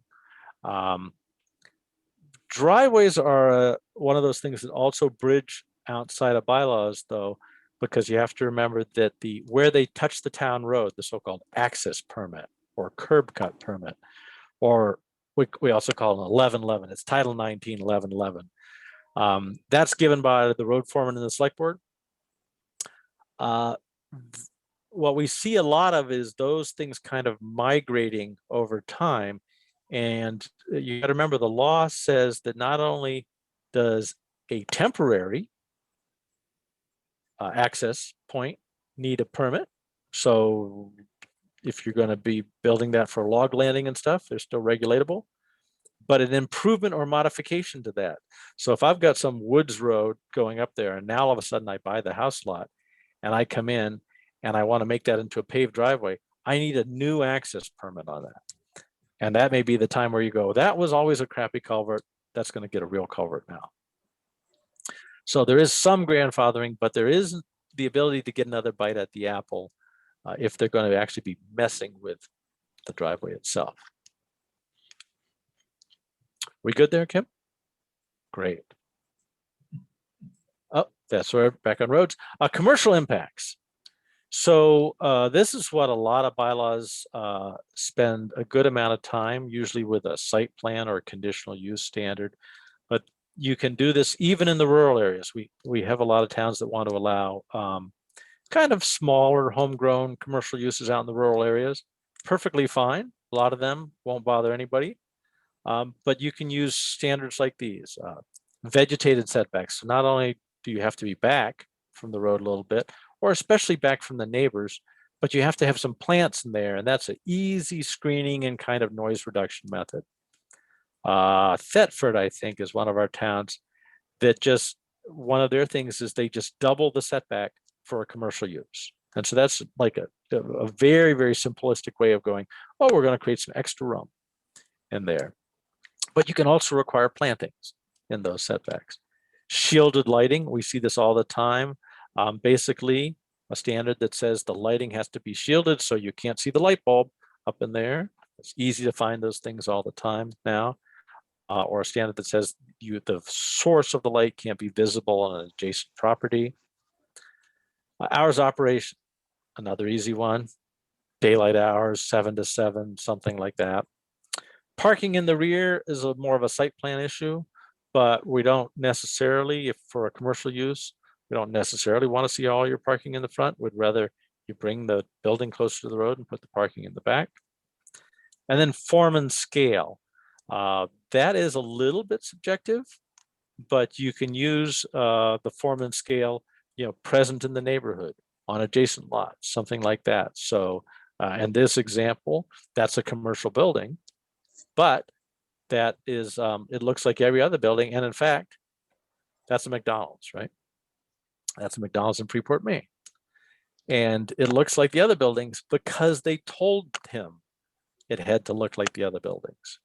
Driveways are one of those things that also bridge outside of bylaws, though, because you have to remember that where they touch the town road, the so-called access permit or curb cut permit, or we also call it 1111. It's Title 19, 1111. That's given by the road foreman and the select board. What we see a lot of is those things kind of migrating over time. And you got to remember the law says that not only does a temporary access point need a permit. So if you're going to be building that for log landing and stuff, they're still regulatable. But an improvement or modification to that. So if I've got some woods road going up there and now all of a sudden I buy the house lot and I come in and I want to make that into a paved driveway, I need a new access permit on that. And that may be the time where you go, that was always a crappy culvert. That's going to get a real culvert now. So there is some grandfathering, but there is the ability to get another bite at the apple if they're going to actually be messing with the driveway itself. We good there, Kim? Great. Oh, that's where back on roads. Commercial impacts. So this is what a lot of bylaws spend a good amount of time, usually with a site plan or a conditional use standard. But you can do this even in the rural areas. We have a lot of towns that want to allow kind of smaller homegrown commercial uses out in the rural areas. Perfectly fine. A lot of them won't bother anybody. But you can use standards like these. Vegetated setbacks. So not only do you have to be back from the road a little bit, or especially back from the neighbors, but you have to have some plants in there, and that's an easy screening and kind of noise reduction method. Thetford, I think, is one of our towns that just, one of their things is they just double the setback for a commercial use. And so that's like a very, very simplistic way of going, oh, we're going to create some extra room in there. But you can also require plantings in those setbacks. Shielded lighting, we see this all the time. Basically, a standard that says the lighting has to be shielded so you can't see the light bulb up in there. It's easy to find those things all the time now. Or a standard that says the source of the light can't be visible on an adjacent property. Hours of operation, another easy one. Daylight hours, 7 to 7, something like that. Parking in the rear is more of a site plan issue, but we don't necessarily, if for a commercial use, we don't necessarily want to see all your parking in the front. We'd rather you bring the building closer to the road and put the parking in the back. And then form and scale. That is a little bit subjective, but you can use the form and scale, present in the neighborhood, on adjacent lots, something like that. So in this example, that's a commercial building, but that is, it looks like every other building. And in fact, that's a McDonald's, right? That's a McDonald's in Freeport, Maine. And it looks like the other buildings because they told him it had to look like the other buildings.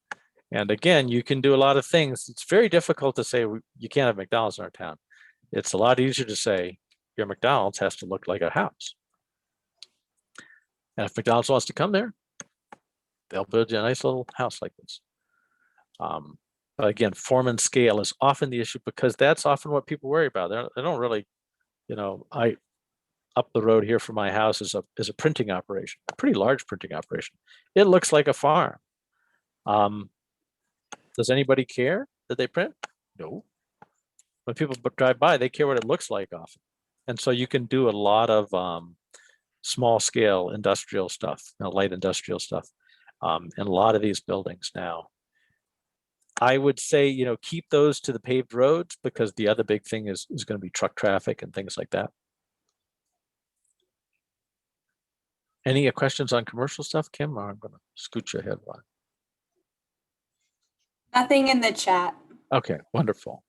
And again, you can do a lot of things. It's very difficult to say you can't have McDonald's in our town. It's a lot easier to say your McDonald's has to look like a house. And if McDonald's wants to come there, they'll build you a nice little house like this. But again, form and scale is often the issue because that's often what people worry about. They don't really, up the road here from my house is a printing operation, a pretty large printing operation. It looks like a farm. Does anybody care that they print? No. When people drive by, they care what it looks like often. And so you can do a lot of small scale industrial stuff, light industrial stuff in a lot of these buildings now. I would say, keep those to the paved roads, because the other big thing is going to be truck traffic and things like that. Any questions on commercial stuff, Kim? Or I'm going to scoot you ahead one. Nothing in the chat. Okay, wonderful.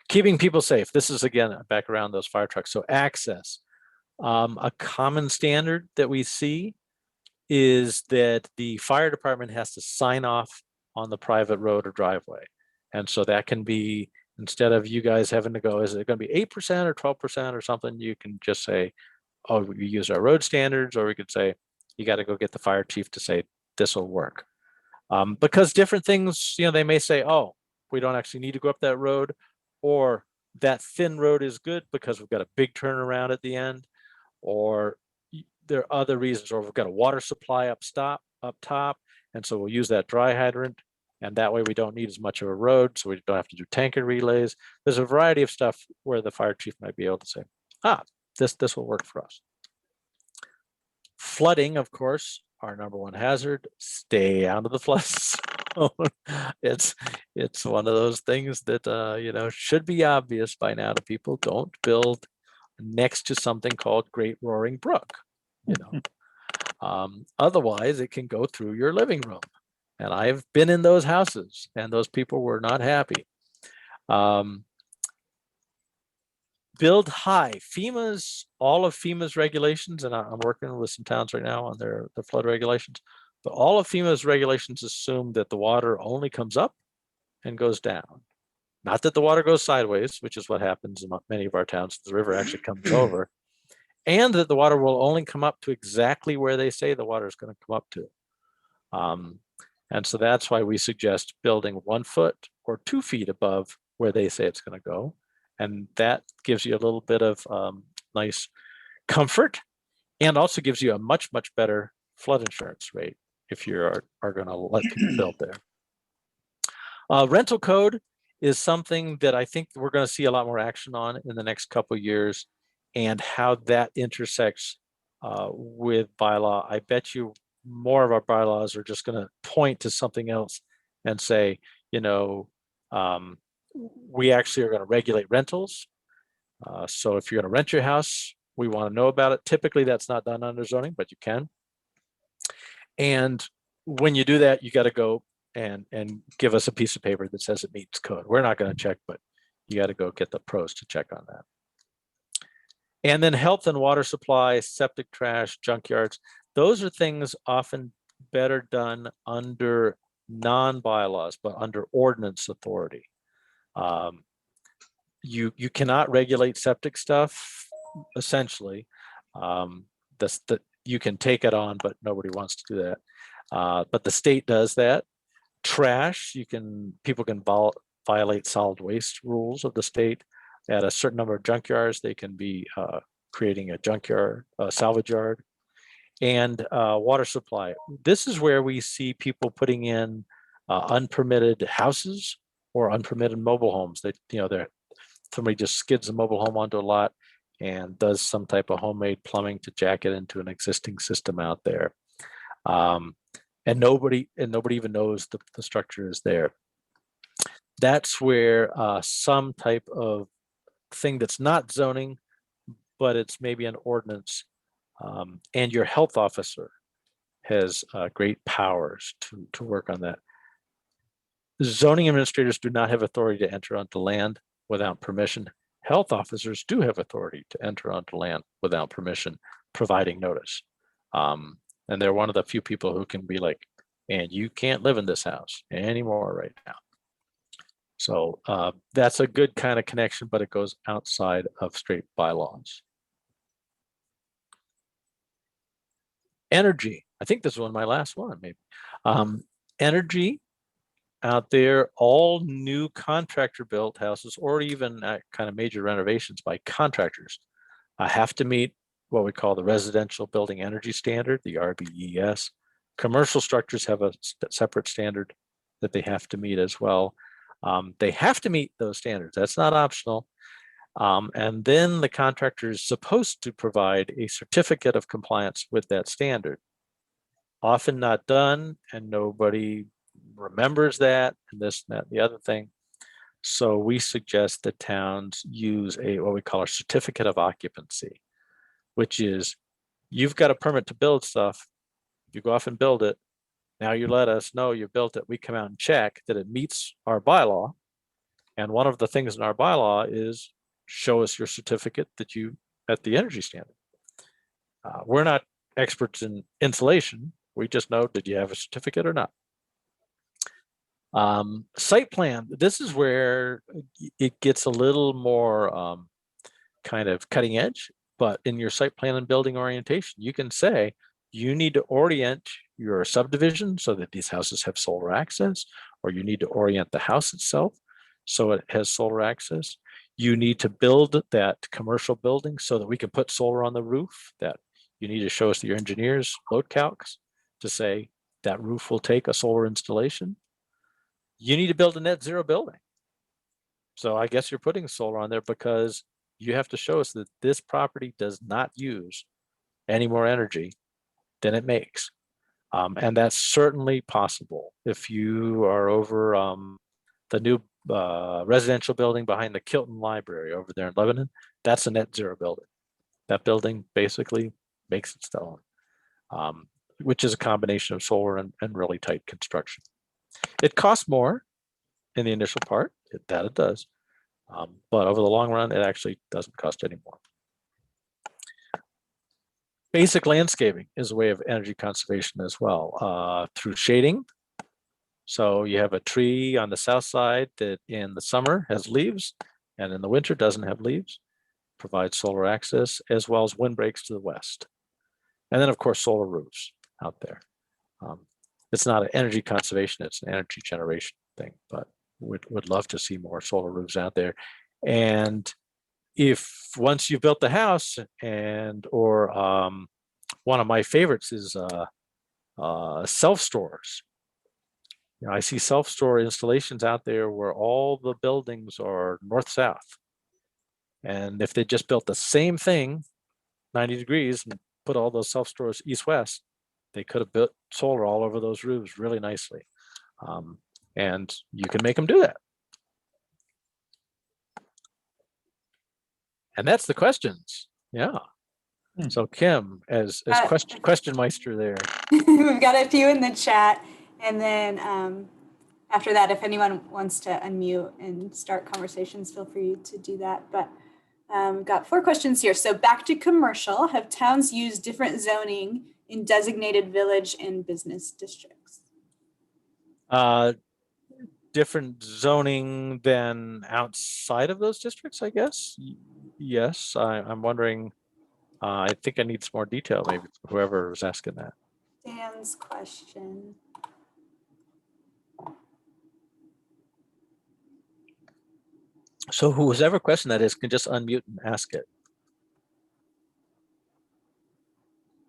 Keeping people safe. This is, again, back around those fire trucks. So access. A common standard that we see is that the fire department has to sign off on the private road or driveway. And so that can be, instead of you guys having to go, is it going to be 8% or 12% or something? You can just say, oh, we use our road standards, or we could say, you got to go get the fire chief to say, this will work. Because different things, they may say, oh, we don't actually need to go up that road, or that thin road is good because we've got a big turnaround at the end, or there are other reasons, or we've got a water supply up top, and so we'll use that dry hydrant, and that way we don't need as much of a road, so we don't have to do tanker relays. There's a variety of stuff where the fire chief might be able to say, this will work for us. Flooding, of course, our number one hazard. Stay out of the flood zone. It's one of those things that should be obvious by now to people. Don't build next to something called Great Roaring Brook. Otherwise, it can go through your living room. And I've been in those houses, and those people were not happy. Build high. All of FEMA's regulations, and I'm working with some towns right now on their flood regulations, but all of FEMA's regulations assume that the water only comes up and goes down. Not that the water goes sideways, which is what happens in many of our towns. The river actually comes over, and that the water will only come up to exactly where they say the water is going to come up to. And so that's why we suggest building 1 foot or 2 feet above where they say it's going to go. And that gives you a little bit of nice comfort, and also gives you a much, much better flood insurance rate if you are going to let people build there. Rental code is something that I think we're going to see a lot more action on in the next couple of years, and how that intersects with bylaw. I bet you more of our bylaws are just going to point to something else and say, we actually are going to regulate rentals. So if you're going to rent your house, we want to know about it. Typically, that's not done under zoning, but you can. And when you do that, you got to go and give us a piece of paper that says it meets code. We're not going to check, but you got to go get the pros to check on that. And then health and water supply, septic trash, junkyards. Those are things often better done under non-bylaws, but under ordinance authority. You cannot regulate septic stuff, essentially. You can take it on, but nobody wants to do that. But the state does that. Trash, people can violate solid waste rules of the state. At a certain number of junkyards, they can be creating a junkyard, a salvage yard. And water supply. This is where we see people putting in unpermitted houses or unpermitted mobile homes. Somebody just skids a mobile home onto a lot and does some type of homemade plumbing to jack it into an existing system out there. And nobody even knows the structure is there. That's where some type of thing that's not zoning, but it's maybe an ordinance, and your health officer has great powers to work on that. Zoning administrators do not have authority to enter onto land without permission. Health officers do have authority to enter onto land without permission, providing notice. And they're one of the few people who can be like, and you can't live in this house anymore right now. So that's a good kind of connection, but it goes outside of straight bylaws. Energy. I think this is my last one, maybe. Energy out there, all new contractor built houses, or even kind of major renovations by contractors, have to meet what we call the Residential Building Energy Standard, the RBES. Commercial structures have a separate standard that they have to meet as well. They have to meet those standards. That's not optional. And then the contractor is supposed to provide a certificate of compliance with that standard. often not done, and nobody remembers that, and this, and that, and the other thing. So we suggest that towns use what we call a certificate of occupancy, which is you've got a permit to build stuff. You go off and build it. Now you let us know you built it. We come out and check that it meets our bylaw. And one of the things in our bylaw is show us your certificate that you met the energy standard. We're not experts in insulation. We just know, did you have a certificate or not? Site plan, this is where it gets a little more kind of cutting edge, but in your site plan and building orientation, you can say, you need to orient your subdivision so that these houses have solar access, or you need to orient the house itself so it has solar access. You need to build that commercial building so that we can put solar on the roof. That you need to show us your engineers load calcs to say that roof will take a solar installation. You need to build a net zero building. So I guess you're putting solar on there because you have to show us that this property does not use any more energy than it makes. And that's certainly possible. If you are over the new residential building behind the Kilton Library over there in Lebanon, that's a net zero building. That building basically makes its own, which is a combination of solar and really tight construction. It costs more in the initial part, it does. But over the long run, it actually doesn't cost any more. Basic landscaping is a way of energy conservation as well, through shading. So you have a tree on the south side that in the summer has leaves and in the winter doesn't have leaves, provides solar access, as well as windbreaks to the west. And then of course, solar roofs out there. It's not an energy conservation, it's an energy generation thing, but would love to see more solar roofs out there. And if once you've built the house or one of my favorites is self-stores. You know, I see self-store installations out there where all the buildings are north-south. And if they just built the same thing, 90 degrees, and put all those self-stores east-west, they could have built solar all over those roofs really nicely. And you can make them do that. And that's the questions. Yeah. So Kim, as question meister there. We've got a few in the chat. And then after that, if anyone wants to unmute and start conversations, feel free to do that. But we've got 4 questions here. So back to commercial, have towns used different zoning in designated village and business districts? Different zoning than outside of those districts, I guess. Yes, I'm wondering. I think I need some more detail, maybe whoever was asking that. Dan's question. So whoever question that is can just unmute and ask it.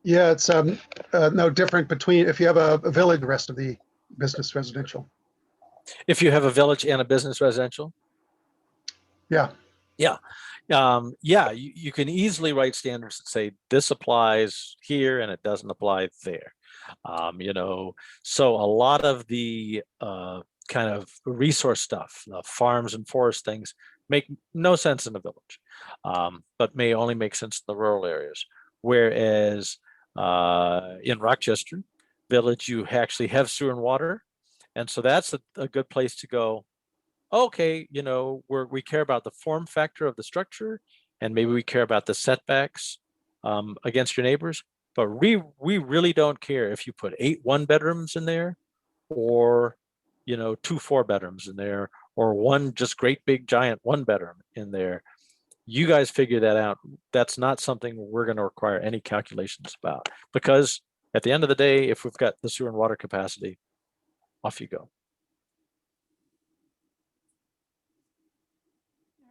Yeah, it's no different between if you have a village, the rest of the business residential. If you have a village and a business residential? Yeah. Yeah. Yeah, you can easily write standards that say this applies here and it doesn't apply there. You know, so a lot of the kind of resource stuff, farms and forest things make no sense in the village, but may only make sense in the rural areas. Whereas in Rochester Village, you actually have sewer and water. And so that's a good place to go. Okay, you know, we care about the form factor of the structure, and maybe we care about the setbacks against your neighbors, but we really don't care if you put 8 1-bedrooms in there, or, you know, 2 4-bedrooms in there, or 1 just great big giant 1-bedroom in there. You guys figure that out. That's not something we're going to require any calculations about, because at the end of the day, if we've got the sewer and water capacity, off you go.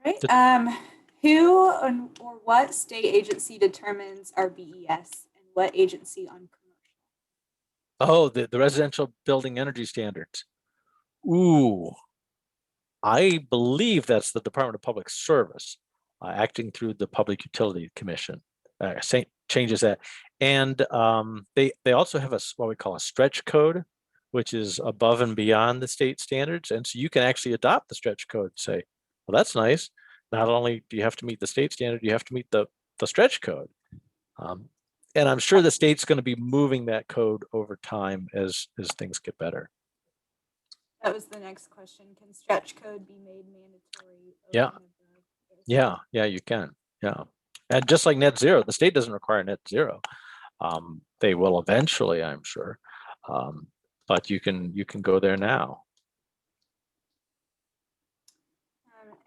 All right. Who or what state agency determines our BES, and what agency on commercial? Oh, the residential building energy standards. Ooh, I believe that's the Department of Public Service, acting through the Public Utility Commission, changes that. And they also have what we call a stretch code, which is above and beyond the state standards. And so you can actually adopt the stretch code, say, well, that's nice. Not only do you have to meet the state standard, you have to meet the stretch code. And I'm sure the state's going to be moving that code over time as things get better. That was the next question. Can stretch code be made mandatory? Yeah. over and above their Yeah, you can. Yeah. And just like net zero, the state doesn't require net zero. They will eventually, I'm sure. But you can go there now.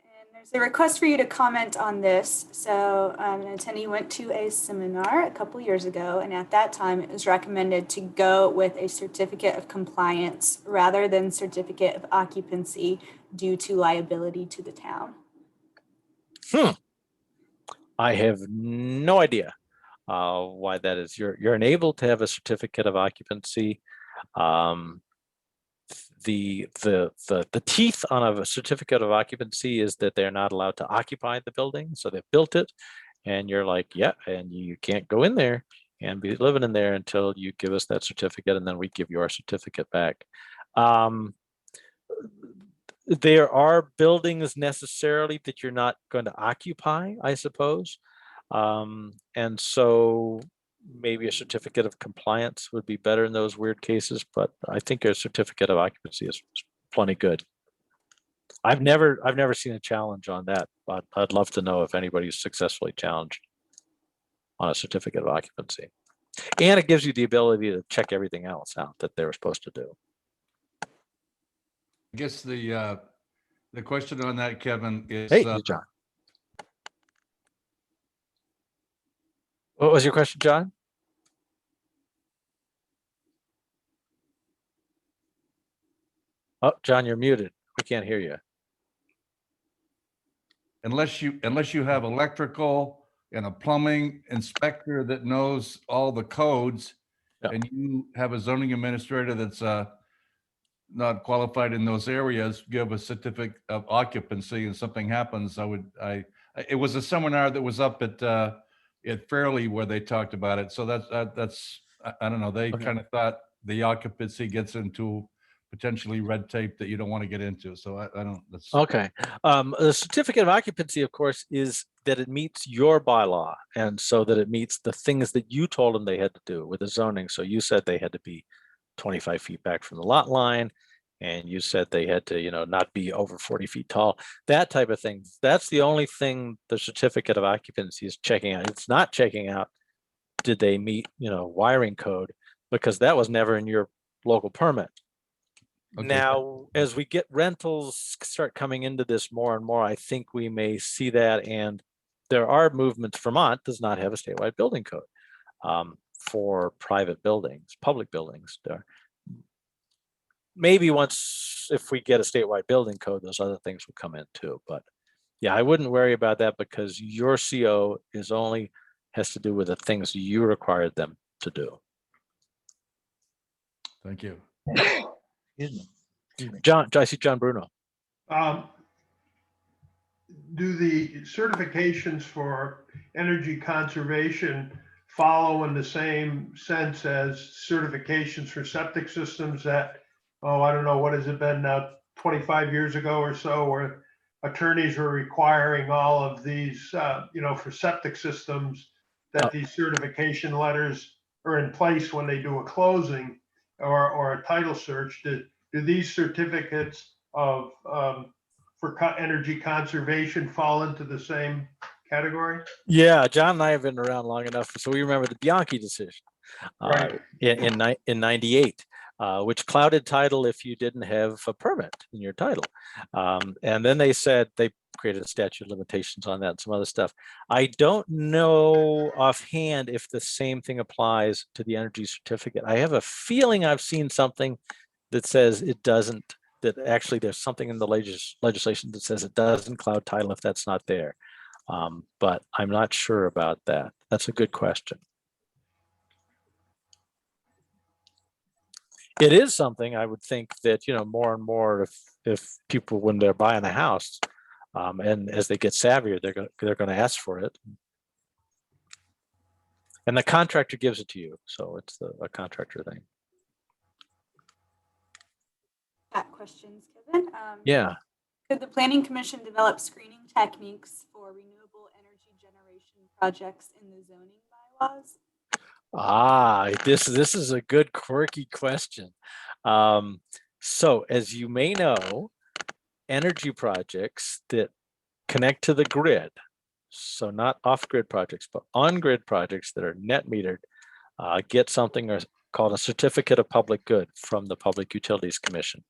And there's a request for you to comment on this. So an attendee went to a seminar a couple years ago, and at that time it was recommended to go with a certificate of compliance rather than certificate of occupancy due to liability to the town. I have no idea why that is. You're enabled to have a certificate of occupancy. The teeth on a certificate of occupancy is that they're not allowed to occupy the building. So they've built it and you're like, yeah, and you can't go in there and be living in there until you give us that certificate, and then we give you our certificate back. There are buildings necessarily that you're not going to occupy, I suppose. And so maybe a certificate of compliance would be better in those weird cases, but I think a certificate of occupancy is plenty good. I've never seen a challenge on that, but I'd love to know if anybody's successfully challenged on a certificate of occupancy. And it gives you the ability to check everything else out that they were supposed to do. I guess the question on that, Kevin, is Hey, John. What was your question, John? Oh, John, you're muted. We can't hear you. unless you have electrical and a plumbing inspector that knows all the codes, Yeah. and you have a zoning administrator that's not qualified in those areas, give a certificate of occupancy, and something happens, it was a seminar that was up at Fairleigh where they talked about it. So that's I don't know. They Okay. kind of thought the occupancy gets into potentially red tape that you don't want to get into. So I don't. That's Okay. The certificate of occupancy, of course, is that it meets your bylaw, and so that it meets the things that you told them they had to do with the zoning. So you said they had to be 25 feet back from the lot line, and you said they had to, not be over 40 feet tall, that type of thing. That's the only thing the certificate of occupancy is checking out. It's not checking out, did they meet, wiring code, because that was never in your local permit. Okay. Now, as we get rentals start coming into this more and more, I think we may see that. And there are movements. Vermont does not have a statewide building code for private buildings, public buildings. Maybe once, if we get a statewide building code, those other things will come in too. But yeah, I wouldn't worry about that, because your CO has to do with the things you required them to do. Thank you. Excuse me. John, I see John Bruno. Do the certifications for energy conservation follow in the same sense as certifications for septic systems that, I don't know, what has it been now, 25 years ago or so, where attorneys were requiring all of these, for septic systems, that these certification letters are in place when they do a closing or a title search? Do these certificates of for energy conservation fall into the same category? Yeah, John and I have been around long enough, so we remember the Bianchi decision Right. in 98, which clouded title if you didn't have a permit in your title. And then they said they created a statute of limitations on that and some other stuff. I don't know offhand if the same thing applies to the energy certificate. I have a feeling I've seen something that says it doesn't, that actually there's something in the legislation that says it doesn't cloud title if that's not there. But I'm not sure about that. That's a good question. It is something I would think that, more and more, if people, when they're buying a house, and as they get savvier, they're going to ask for it. And the contractor gives it to you. So it's a contractor thing. Got questions, Kevin? Yeah. Could the Planning Commission develop screening techniques for renewable energy generation projects in the zoning bylaws? This is a good quirky question. So as you may know, energy projects that connect to the grid, so not off-grid projects, but on-grid projects that are net metered, get something called a certificate of public good from the Public Utilities Commission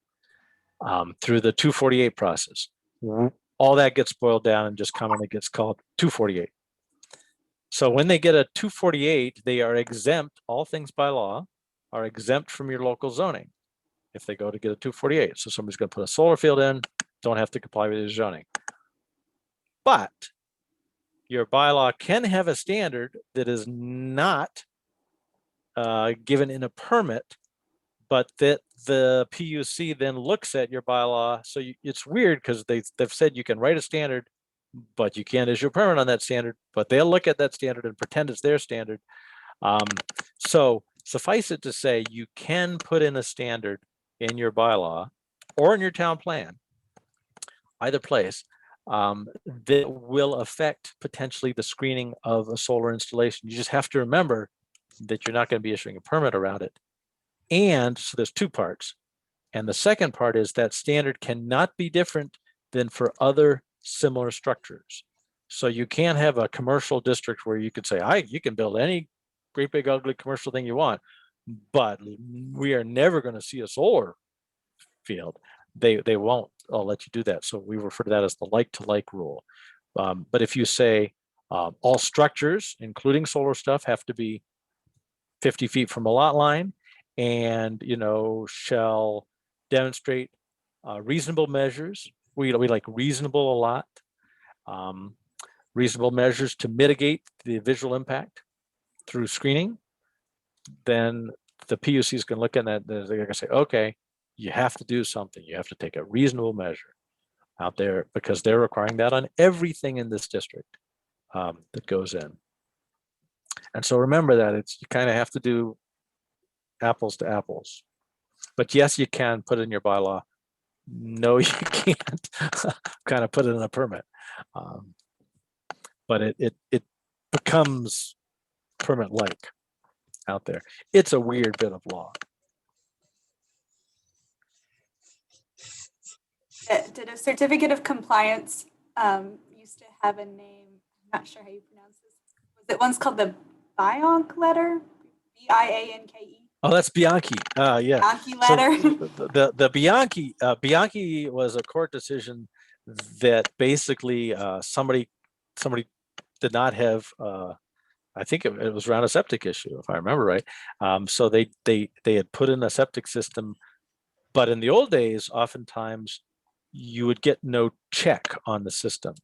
through the 248 process. All that gets boiled down and just commonly gets called 248. So when they get a 248, they are exempt, all things by law are exempt from your local zoning if they go to get a 248. So somebody's going to put a solar field in, don't have to comply with your zoning. But your bylaw can have a standard that is not given in a permit, but that the PUC then looks at your bylaw. So it's weird because they've said you can write a standard, but you can't issue a permit on that standard, but they'll look at that standard and pretend it's their standard. So suffice it to say, you can put in a standard in your bylaw or in your town plan, either place, that will affect potentially the screening of a solar installation. You just have to remember that you're not going to be issuing a permit around it. And so there's two parts. And the second part is that standard cannot be different than for other similar structures. So you can't have a commercial district where you could say, you can build any great big ugly commercial thing you want, but we are never going to see a solar field. They won't let you do that. So we refer to that as the like-to-like rule. But if you say all structures, including solar stuff, have to be 50 feet from a lot line, and shall demonstrate reasonable measures. We like reasonable a lot. Reasonable measures to mitigate the visual impact through screening. Then the PUC is going to look at that. They're going to say, okay, you have to do something. You have to take a reasonable measure out there because they're requiring that on everything in this district that goes in. And so remember that you kind of have to do apples to apples. But yes, you can put it in your bylaw. No, you can't kind of put it in a permit. But it becomes permit-like out there. It's a weird bit of law. Did a certificate of compliance used to have a name? I'm not sure how you pronounce this. Was it once called the Bionk letter? Bianke? Oh, that's Bianchi. Yeah. Bianchi letter? So the Bianchi was a court decision that basically somebody did not have. I think it was around a septic issue, if I remember right. So they had put in a septic system, but in the old days, oftentimes you would get no check on the system.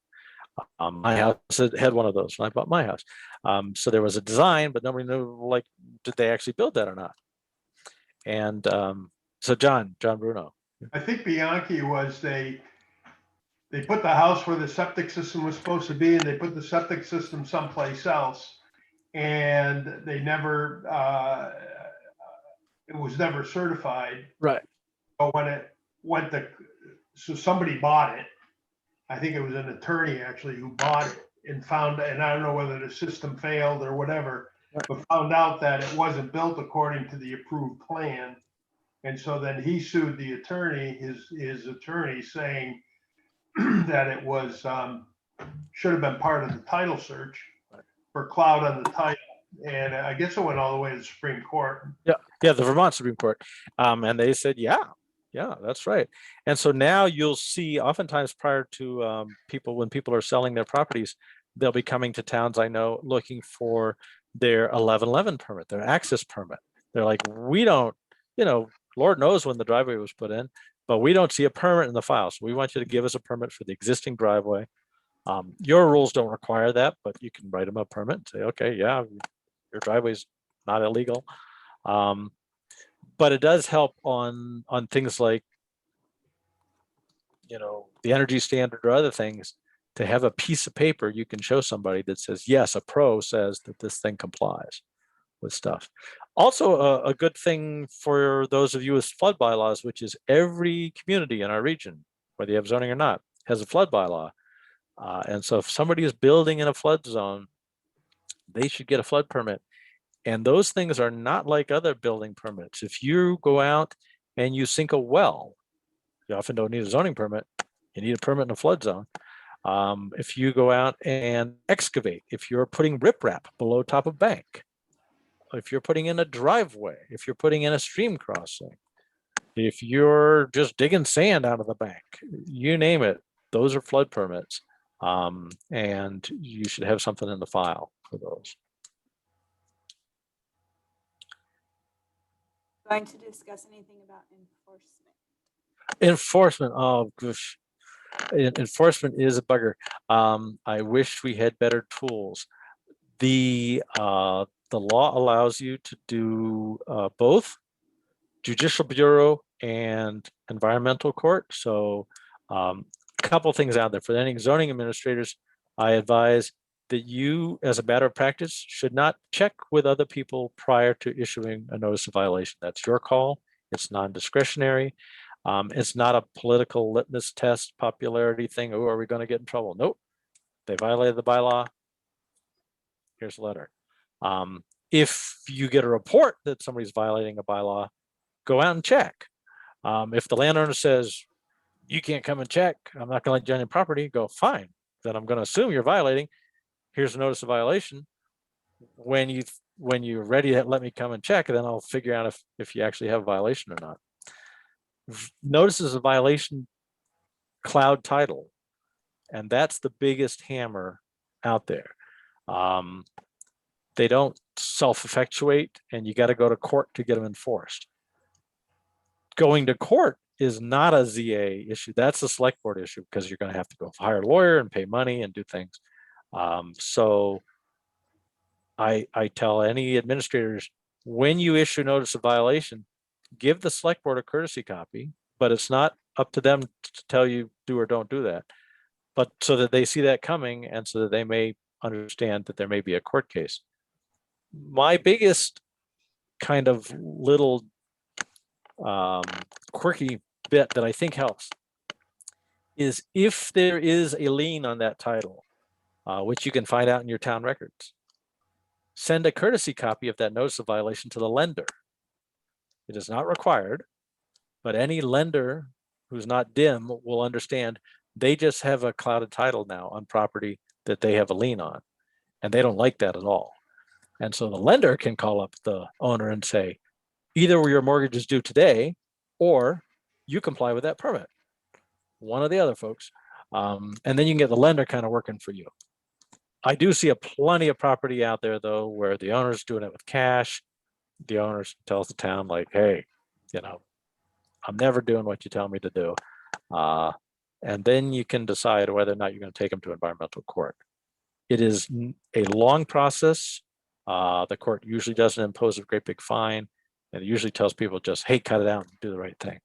My house had one of those when I bought my house. So there was a design, but nobody knew, did they actually build that or not? And so John Bruno. I think Bianchi was they put the house where the septic system was supposed to be, and they put the septic system someplace else, and they never it was never certified. Right. But when it went so somebody bought it. I think it was an attorney actually who bought it and and I don't know whether the system failed or whatever, but found out that it wasn't built according to the approved plan. And so then he sued the attorney, his attorney, saying that it was should have been part of the title search for cloud on the title. And I guess it went all the way to the Supreme Court. Yeah, the Vermont Supreme Court. And they said, yeah, that's right. And so now you'll see oftentimes prior to when people are selling their properties, they'll be coming to towns, I know, looking for their 1111 permit, their access permit. They're like, we don't, Lord knows when the driveway was put in, but we don't see a permit in the file. So we want you to give us a permit for the existing driveway. Your rules don't require that, but you can write them a permit and say, okay, yeah, your driveway's not illegal. But it does help on things like, the energy standard or other things to have a piece of paper you can show somebody that says, yes, a pro says that this thing complies with stuff. Also, a good thing for those of you with flood bylaws, which is every community in our region, whether you have zoning or not, has a flood bylaw. And so if somebody is building in a flood zone, they should get a flood permit. And those things are not like other building permits. If you go out and you sink a well, you often don't need a zoning permit. You need a permit in a flood zone. If you go out and excavate, if you're putting riprap below top of bank, if you're putting in a driveway, if you're putting in a stream crossing, if you're just digging sand out of the bank, you name it, those are flood permits. And you should have something in the file for those. Going to discuss anything about enforcement? Enforcement, oh gosh. Enforcement is a bugger. I wish we had better tools. The law allows you to do both judicial bureau and environmental court. So a couple things out there for any zoning administrators. I advise that you, as a matter of practice, should not check with other people prior to issuing a notice of violation. That's your call. It's non-discretionary. It's not a political litmus test popularity thing. Oh, are we going to get in trouble? Nope. They violated the bylaw. Here's a letter. If you get a report that somebody's violating a bylaw, go out and check. If the landowner says, you can't come and check, I'm not going to let you on your property, go, fine. Then I'm going to assume you're violating. Here's a notice of violation. When you're ready to let me come and check, then I'll figure out if you actually have a violation or not. Notices of violation cloud title, and that's the biggest hammer out there. They don't self-effectuate, and you got to go to court to get them enforced. Going to court is not a ZA issue. That's a select board issue because you're going to have to go hire a lawyer and pay money and do things. So I tell any administrators, when you issue notice of violation, give the select board a courtesy copy, but it's not up to them to tell you do or don't do that, but so that they see that coming and so that they may understand that there may be a court case. My biggest kind of little quirky bit that I think helps is if there is a lien on that title, which you can find out in your town records, send a courtesy copy of that notice of violation to the lender. It is not required, but any lender who's not dim will understand they just have a clouded title now on property that they have a lien on, and they don't like that at all. And so the lender can call up the owner and say, either your mortgage is due today or you comply with that permit. One or the other, folks. And then you can get the lender kind of working for you. I do see plenty of property out there, though, where the owner's doing it with cash. The owner tells the town, like, hey, you know, I'm never doing what you tell me to do. And then you can decide whether or not you're going to take them to environmental court. It is a long process. The court usually doesn't impose a great big fine. And it usually tells people just, hey, cut it out and do the right thing.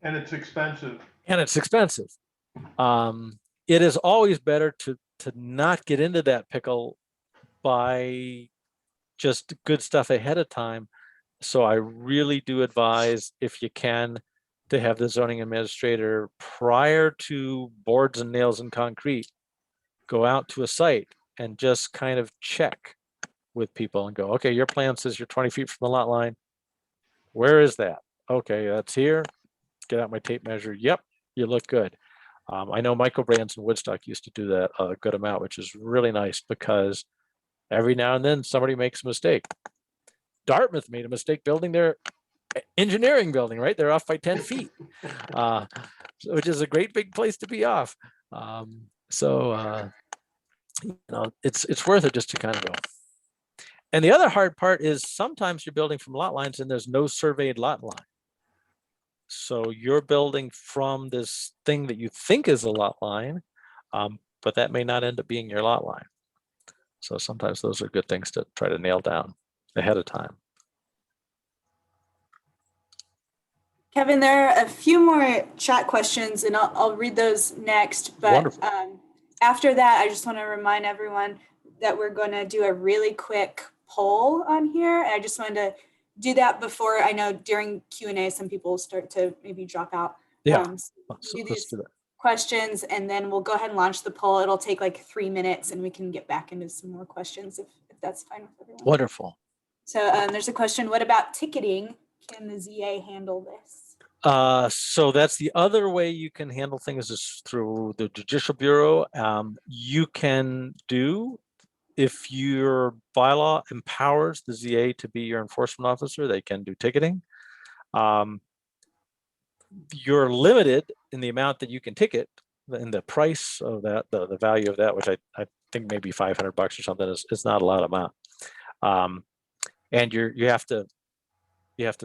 And it's expensive. And it's expensive. It is always better to not get into that pickle by just good stuff ahead of time. So I really do advise, if you can, to have the zoning administrator prior to boards and nails and concrete, go out to a site and just kind of check with people and go, okay, your plan says you're 20 feet from the lot line. Where is that? Okay, that's here. Get out my tape measure. Yep, you look good. I know Michael Brands in Woodstock used to do that a good amount, which is really nice because every now and then somebody makes a mistake. Dartmouth made a mistake building their engineering building, right? They're off by 10 feet, which is a great big place to be off. You know, it's worth it just to kind of go. And the other hard part is sometimes you're building from lot lines and there's no surveyed lot line. So you're building from this thing that you think is a lot line, but that may not end up being your lot line. So sometimes those are good things to try to nail down ahead of time. Kevin, there are a few more chat questions, and I'll read those next. But Wonderful. after that, I just want to remind everyone that we're going to do a really quick poll on here. I just wanted to do that before, I know during Q&A, some people start to maybe drop out. Yeah, So let's do these do that. questions, and then we'll go ahead and launch the poll. It'll take like 3 minutes, and we can get back into some more questions if that's fine with everyone. Wonderful. So there's a question, what about ticketing? Can the ZA handle this? So that's the other way you can handle things is through the Judicial Bureau. You can do, if your bylaw empowers the ZA to be your enforcement officer, they can do ticketing. You're limited in the amount that you can ticket, and the price of that, the value of that, which I think maybe $500 or something, is not a lot of amount. And you have to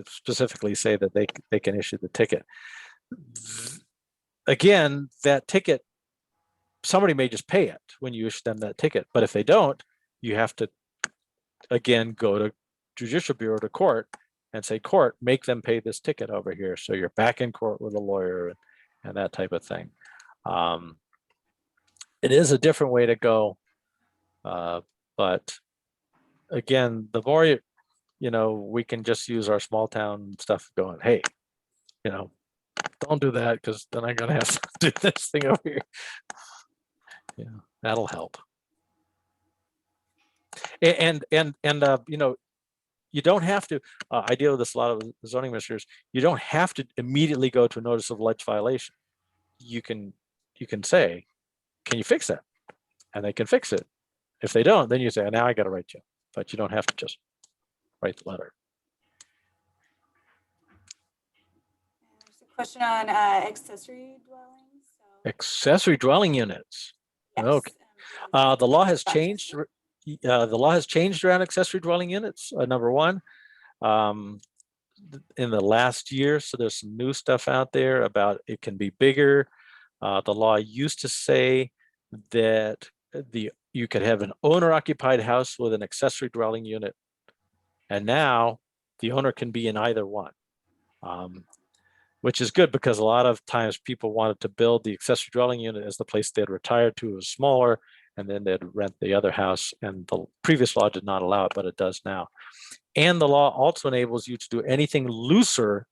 specifically say that they can issue the ticket. Again, that ticket, somebody may just pay it when you issue them that ticket, but if they don't, you have to again go to Judicial Bureau, to court, and say, court, make them pay this ticket over here. So you're back in court with a lawyer and that type of thing. It is a different way to go, but again, the more we can just use our small town stuff going, hey, don't do that, because then I'm gonna have to do this thing over here. Yeah, that'll help. And you don't have to, I deal with this a lot of zoning administrators, you don't have to immediately go to a notice of alleged violation. You can say, can you fix that? And they can fix it. If they don't, then you say, now I got to write you, but you don't have to just write the letter. There's a question on accessory dwellings. So, Accessory dwelling units. yes, Okay. The law has changed. The law has changed around accessory dwelling units, number one, in the last year. So there's some new stuff out there about it can be bigger. The law used to say that you could have an owner-occupied house with an accessory dwelling unit, and now the owner can be in either one, which is good, because a lot of times people wanted to build the accessory dwelling unit as the place they'd retired to was smaller, and then they'd rent the other house, and the previous law did not allow it, but it does now. And the law also enables you to do anything looser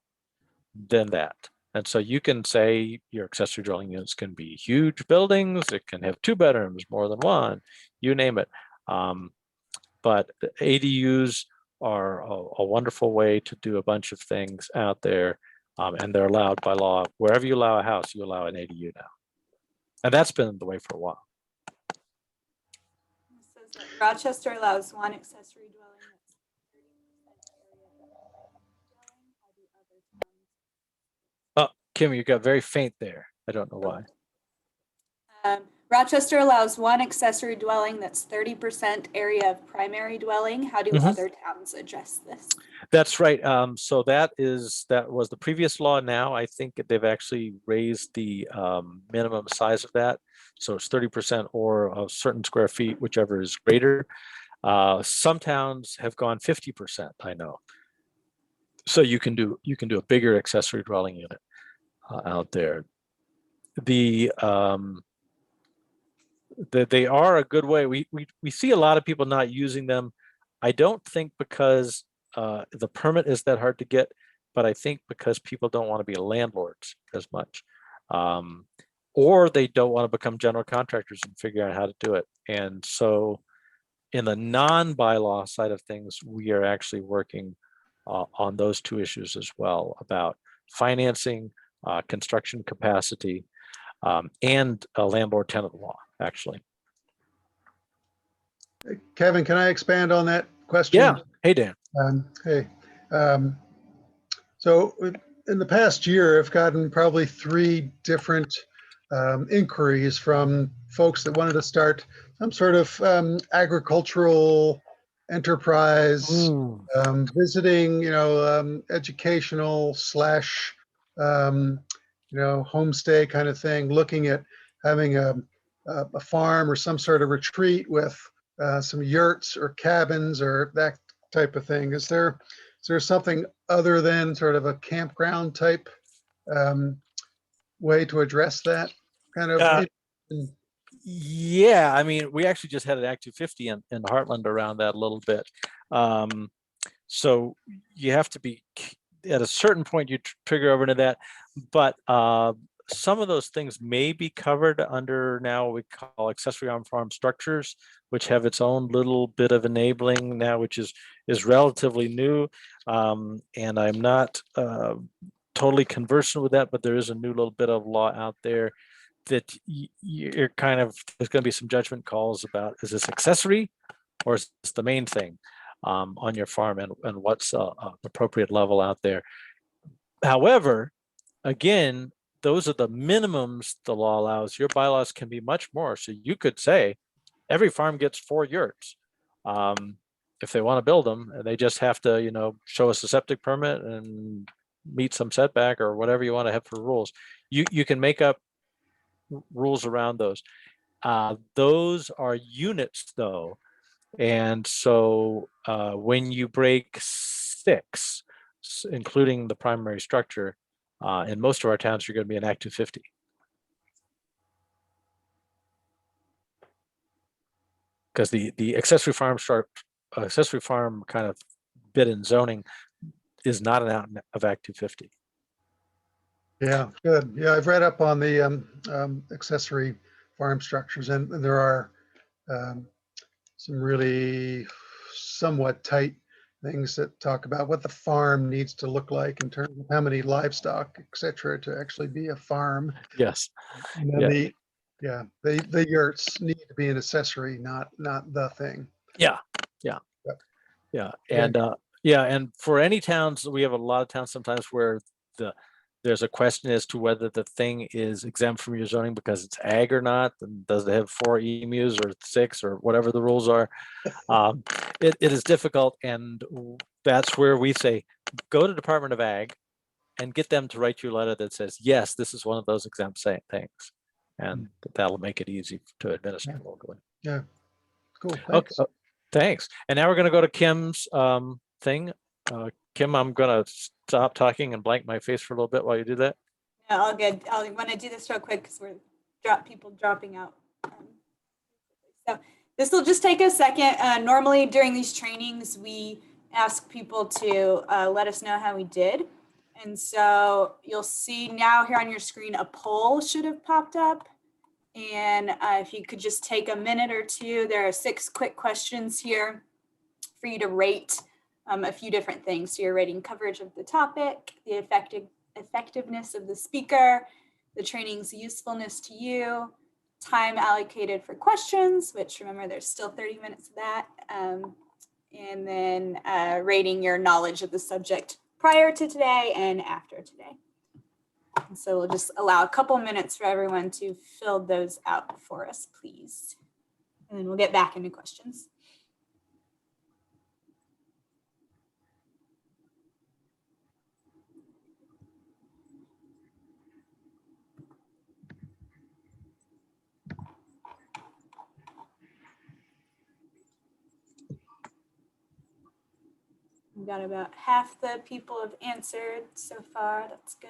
than that. And so you can say your accessory dwelling units can be huge buildings, it can have 2 bedrooms, more than one, you name it. But ADUs are a wonderful way to do a bunch of things out there, and they're allowed by law. Wherever you allow a house, you allow an ADU now. And that's been the way for a while. It says that Rochester allows one accessory dwelling that's 30% area of the dwelling. How do other towns? Kim, you got very faint there. I don't know why. Rochester allows one accessory dwelling that's 30% area of primary dwelling. How do other towns address this? That's right. So that was the previous law. Now I think they've actually raised the minimum size of that. So it's 30% or a certain square feet, whichever is greater. Some towns have gone 50%, I know. So you can do a bigger accessory dwelling unit out there. They are a good way. We see a lot of people not using them. I don't think because the permit is that hard to get, but I think because people don't want to be landlords as much, or they don't want to become general contractors and figure out how to do it. And so in the non-bylaw side of things, we are actually working on those 2 issues as well, about financing, construction capacity, and a landlord-tenant law, actually. Kevin, can I expand on that question? Yeah. Hey, Dan. Hey. So in the past year, I've gotten probably 3 different inquiries from folks that wanted to start some sort of agricultural enterprise, visiting, educational / homestay kind of thing, looking at having a farm or some sort of retreat with some yurts or cabins or that type of thing. Is there Is there something other than sort of a campground type way to address that kind of? Yeah, I mean, we actually just had an Act 250 in Heartland around that a little bit. So you have to be at a certain point, you trigger over into that, but some of those things may be covered under now what we call accessory on farm structures, which have its own little bit of enabling now, which is relatively new. And I'm not totally conversant with that, but there is a new little bit of law out there that you're kind of, there's going to be some judgment calls about, is this accessory or is this the main thing on your farm, and what's an appropriate level out there. However, again, those are the minimums the law allows. Your bylaws can be much more. So you could say every farm gets 4 yurts if they want to build them, and they just have to, show us a septic permit and meet some setback or whatever you want to have for rules. You can make up rules around those. Those are units though. And so when you break 6, including the primary structure, in most of our towns, you're going to be an Act 250. Because the accessory farm kind of bit in zoning is not an out of Act 250. Yeah, good. Yeah, I've read up on the accessory farm structures, and there are some really somewhat tight things that talk about what the farm needs to look like in terms of how many livestock, et cetera, to actually be a farm. Yes. And then the yurts need to be an accessory, not the thing. Yeah. And and for any towns, we have a lot of towns sometimes where there's a question as to whether the thing is exempt from your zoning because it's ag or not, and does it have 4 emus or 6 or whatever the rules are. It is difficult, and that's where we say go to Department of Ag and get them to write you a letter that says, yes, this is one of those exempt things, and that'll make it easy to administer locally. Yeah, cool. Thanks. Thanks. Okay, thanks. And now we're going to go to Kim's thing. Kim, I'm going to stop talking and blank my face for a little bit while you do that. No, all good. I want to do this real quick because we're people dropping out. So this will just take a second. Normally during these trainings, we ask people to let us know how we did. And so you'll see now here on your screen, a poll should have popped up. And if you could just take a minute or two, there are 6 quick questions here for you to rate a few different things. So you're rating coverage of the topic, the effectiveness of the speaker, the training's usefulness to you, time allocated for questions, which remember there's still 30 minutes of that, and then rating your knowledge of the subject prior to today and after today. And so we'll just allow a couple minutes for everyone to fill those out for us, please. And then we'll get back into questions. We've got about half the people have answered so far. That's good.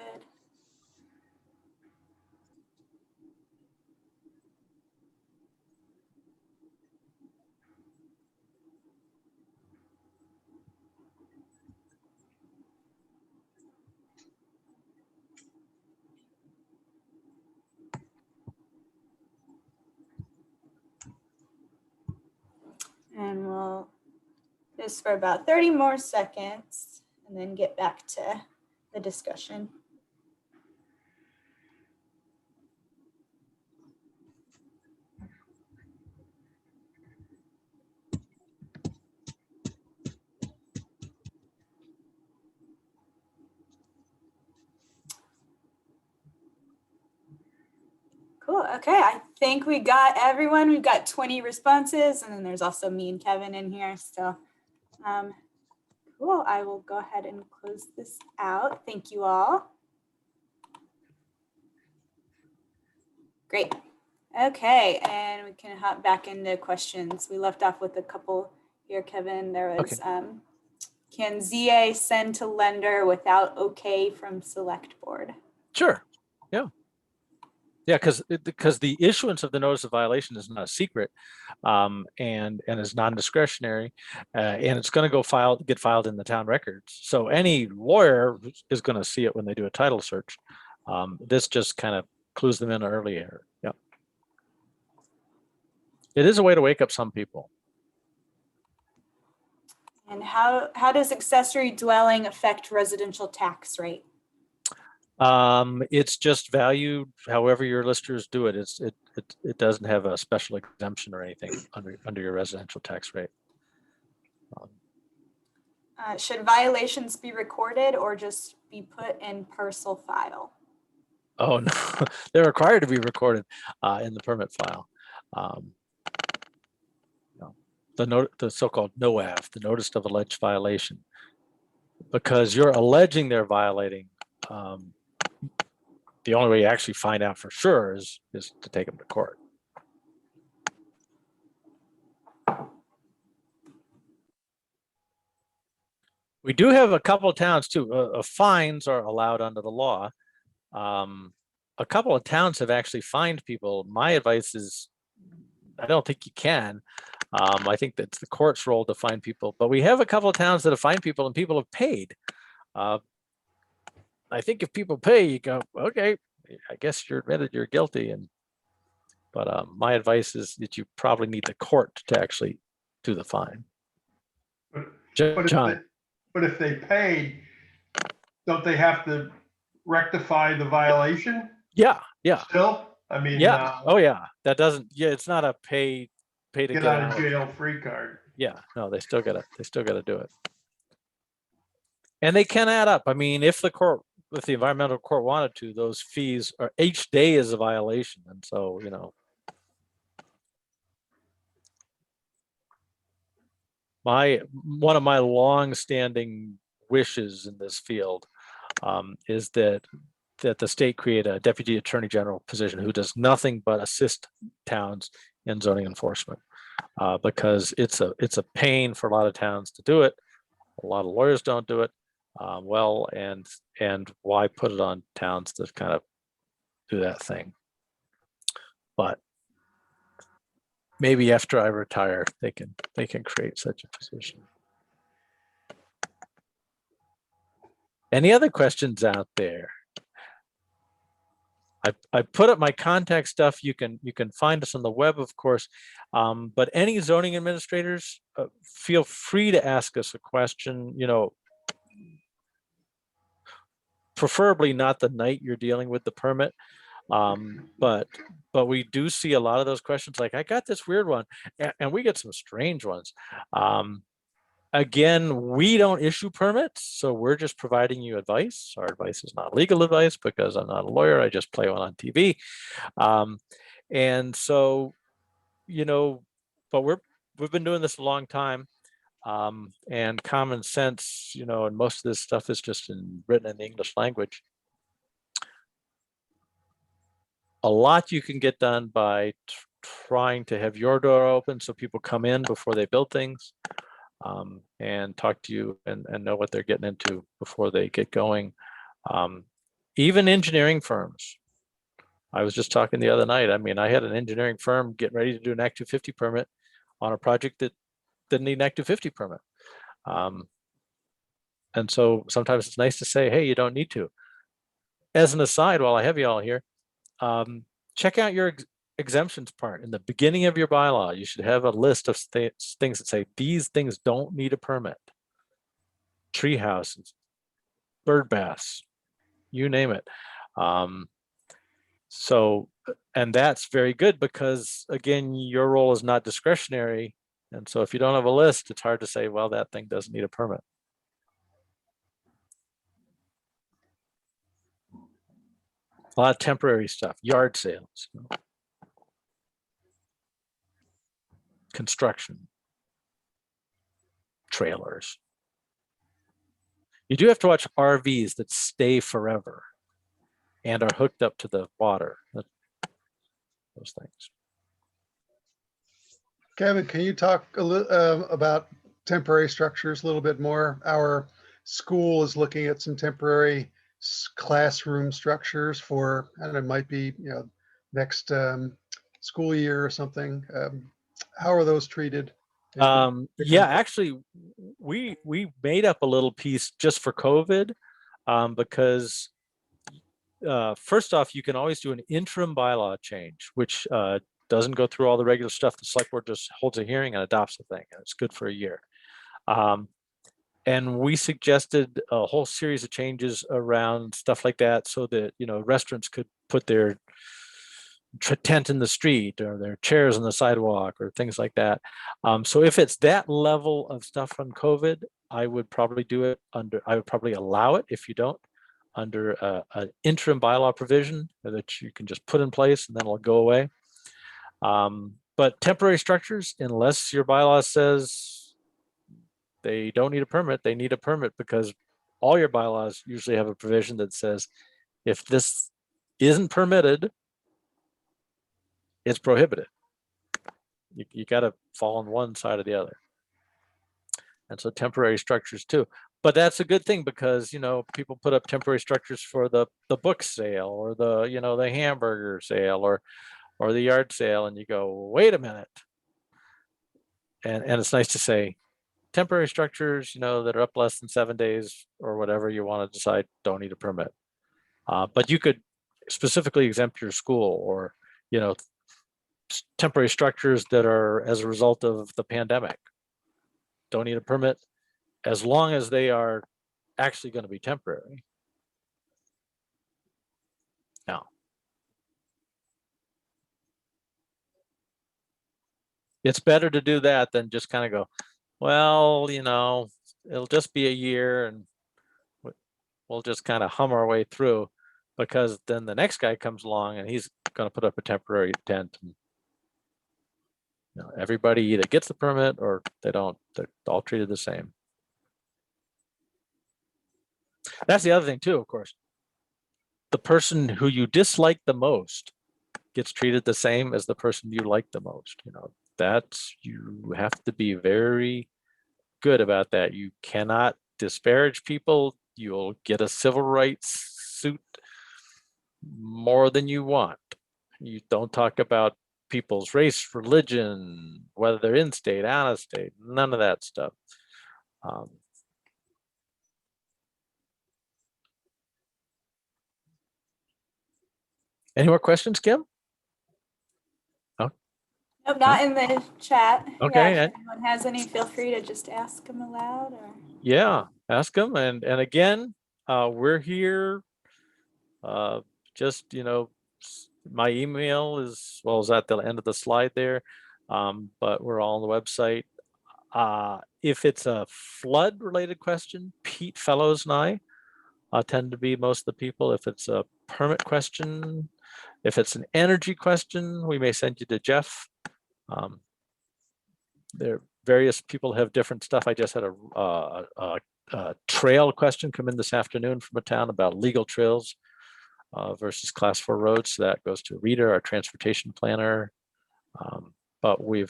And we'll just for about 30 more seconds and then get back to the discussion. Cool. Okay. I think we got everyone. We've got 20 responses, and then there's also me and Kevin in here. So cool. I will go ahead and close this out. Thank you all. Great. Okay. And we can hop back into questions. We left off with a couple here, Kevin. There was can ZA send to lender without okay from select board? Sure. Yeah. Yeah, because the issuance of the notice of violation is not a secret, and is non-discretionary, and it's going to get filed in the town records. So any lawyer is going to see it when they do a title search. This just kind of clues them in earlier. Yeah. It is a way to wake up some people. And how does accessory dwelling affect residential tax rate? It's just valued however your listers do it. It doesn't have a special exemption or anything under your residential tax rate. Should violations be recorded or just be put in parcel file? Oh no, they're required to be recorded in the permit file. No. The so-called NOAV, the notice of alleged violation, because you're alleging they're violating. The only way you actually find out for sure is to take them to court. We do have a couple of towns too. Fines are allowed under the law. A couple of towns have actually fined people. My advice is, I don't think you can. I think that's the court's role to fine people, but we have a couple of towns that have fined people and people have paid. I think if people pay, you go, okay, I guess you're admitted you're guilty. But my advice is that you probably need the court to actually do the fine. John. But if they paid, don't they have to rectify the violation Yeah. still? I mean, Yeah. Oh yeah. That doesn't. Yeah. It's not a pay to get out of jail free card. Yeah. No, they still gotta do it. And they can add up. I mean, if the environmental court wanted to, those fees are, each day is a violation. And so, one of my long-standing wishes in this field is that the state create a deputy attorney general position who does nothing but assist towns in zoning enforcement, because it's a pain for a lot of towns to do it. A lot of lawyers don't do it well, and why put it on towns to kind of do that thing? But maybe after I retire, they can create such a position. Any other questions out there? I put up my contact stuff. You can find us on the web, of course. But any zoning administrators, feel free to ask us a question. Preferably not the night you're dealing with the permit. But we do see a lot of those questions. Like, I got this weird one, and we get some strange ones. Again, we don't issue permits, so we're just providing you advice. Our advice is not legal advice because I'm not a lawyer. I just play one on TV. And so, but we've been doing this a long time. And common sense, and most of this stuff is just written in the English language. A lot you can get done by trying to have your door open so people come in before they build things, and talk to you and know what they're getting into before they get going. Even engineering firms. I was just talking the other night. I mean, I had an engineering firm getting ready to do an Act 250 permit on a project that didn't need an Act 250 permit. And so sometimes it's nice to say, hey, you don't need to. As an aside, while I have you all here, check out your exemptions part. In the beginning of your bylaw, you should have a list of things that say these things don't need a permit. Tree houses, bird baths, you name it. So, and that's very good because, again, your role is not discretionary. And so if you don't have a list, it's hard to say, well, that thing doesn't need a permit. A lot of temporary stuff, yard sales, construction, trailers. You do have to watch RVs that stay forever and are hooked up to the water. Those things. Kevin, can you talk a little about temporary structures a little bit more. Our school is looking at some temporary classroom structures for, I don't know, it might be, next school year or something. How are those treated? Yeah, actually, we made up a little piece just for COVID, because first off, you can always do an interim bylaw change, which doesn't go through all the regular stuff. The select board just holds a hearing and adopts the thing, and it's good for a year. And we suggested a whole series of changes around stuff like that, so that restaurants could put their tent in the street or their chairs on the sidewalk or things like that. So if it's that level of stuff from COVID, I would probably do it under, I would probably allow it if you don't, under an interim bylaw provision that you can just put in place and then it'll go away. But temporary structures, unless your bylaw says they don't need a permit, they need a permit, because all your bylaws usually have a provision that says if this isn't permitted, it's prohibited. You got to fall on one side or the other. And so temporary structures too. But that's a good thing, because people put up temporary structures for the book sale or the hamburger sale or the yard sale, and you go, wait a minute. And it's nice to say temporary structures, that are up less than 7 days or whatever you want to decide, don't need a permit. But you could specifically exempt your school, or temporary structures that are as a result of the pandemic don't need a permit, as long as they are actually going to be temporary. Now, it's better to do that than just kind of go, well, it'll just be a year and we'll just kind of hum our way through, because then the next guy comes along and he's going to put up a temporary tent, and everybody either gets the permit or they don't. They're all treated the same. That's the other thing too, of course. The person who you dislike the most gets treated the same as the person you like the most. You have to be very good about that. You cannot disparage people. You'll get a civil rights suit more than you want. You don't talk about people's race, religion, whether they're in state, out of state, none of that stuff. Any more questions, Kim? Nope, not in the chat. Okay. Yeah, if anyone has any, feel free to just ask them aloud. Or Yeah, ask them. And again, we're here. Just, my email is at the end of the slide there, but we're all on the website. If it's a flood related question, Pete Fellows and I tend to be most of the people. If it's a permit question, if it's an energy question, we may send you to Jeff. There, various people have different stuff. I just had a trail question come in this afternoon from a town about legal trails versus class 4 roads. So that goes to Rita, our transportation planner. But we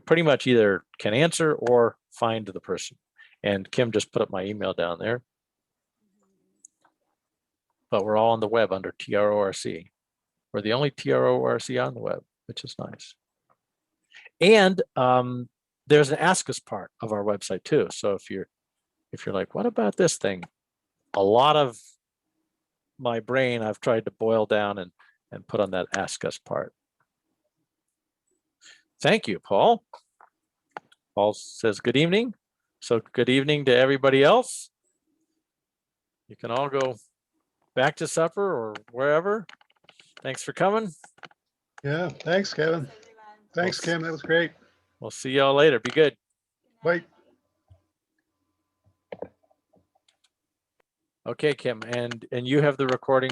pretty much either can answer or find the person. And Kim just put up my email down there. But we're all on the web under TRORC. We're the only TRORC on the web, which is nice. And there's an ask us part of our website too. So if you're like, what about this thing? A lot of my brain I've tried to boil down and put on that ask us part. Thank you, Paul. Paul says good evening. So good evening to everybody else. You can all go back to supper or wherever. Thanks for coming. Yeah, thanks, Kevin. Thanks, Kim. That was great. We'll see y'all later. Be good. Bye. Okay, Kim, and you have the recording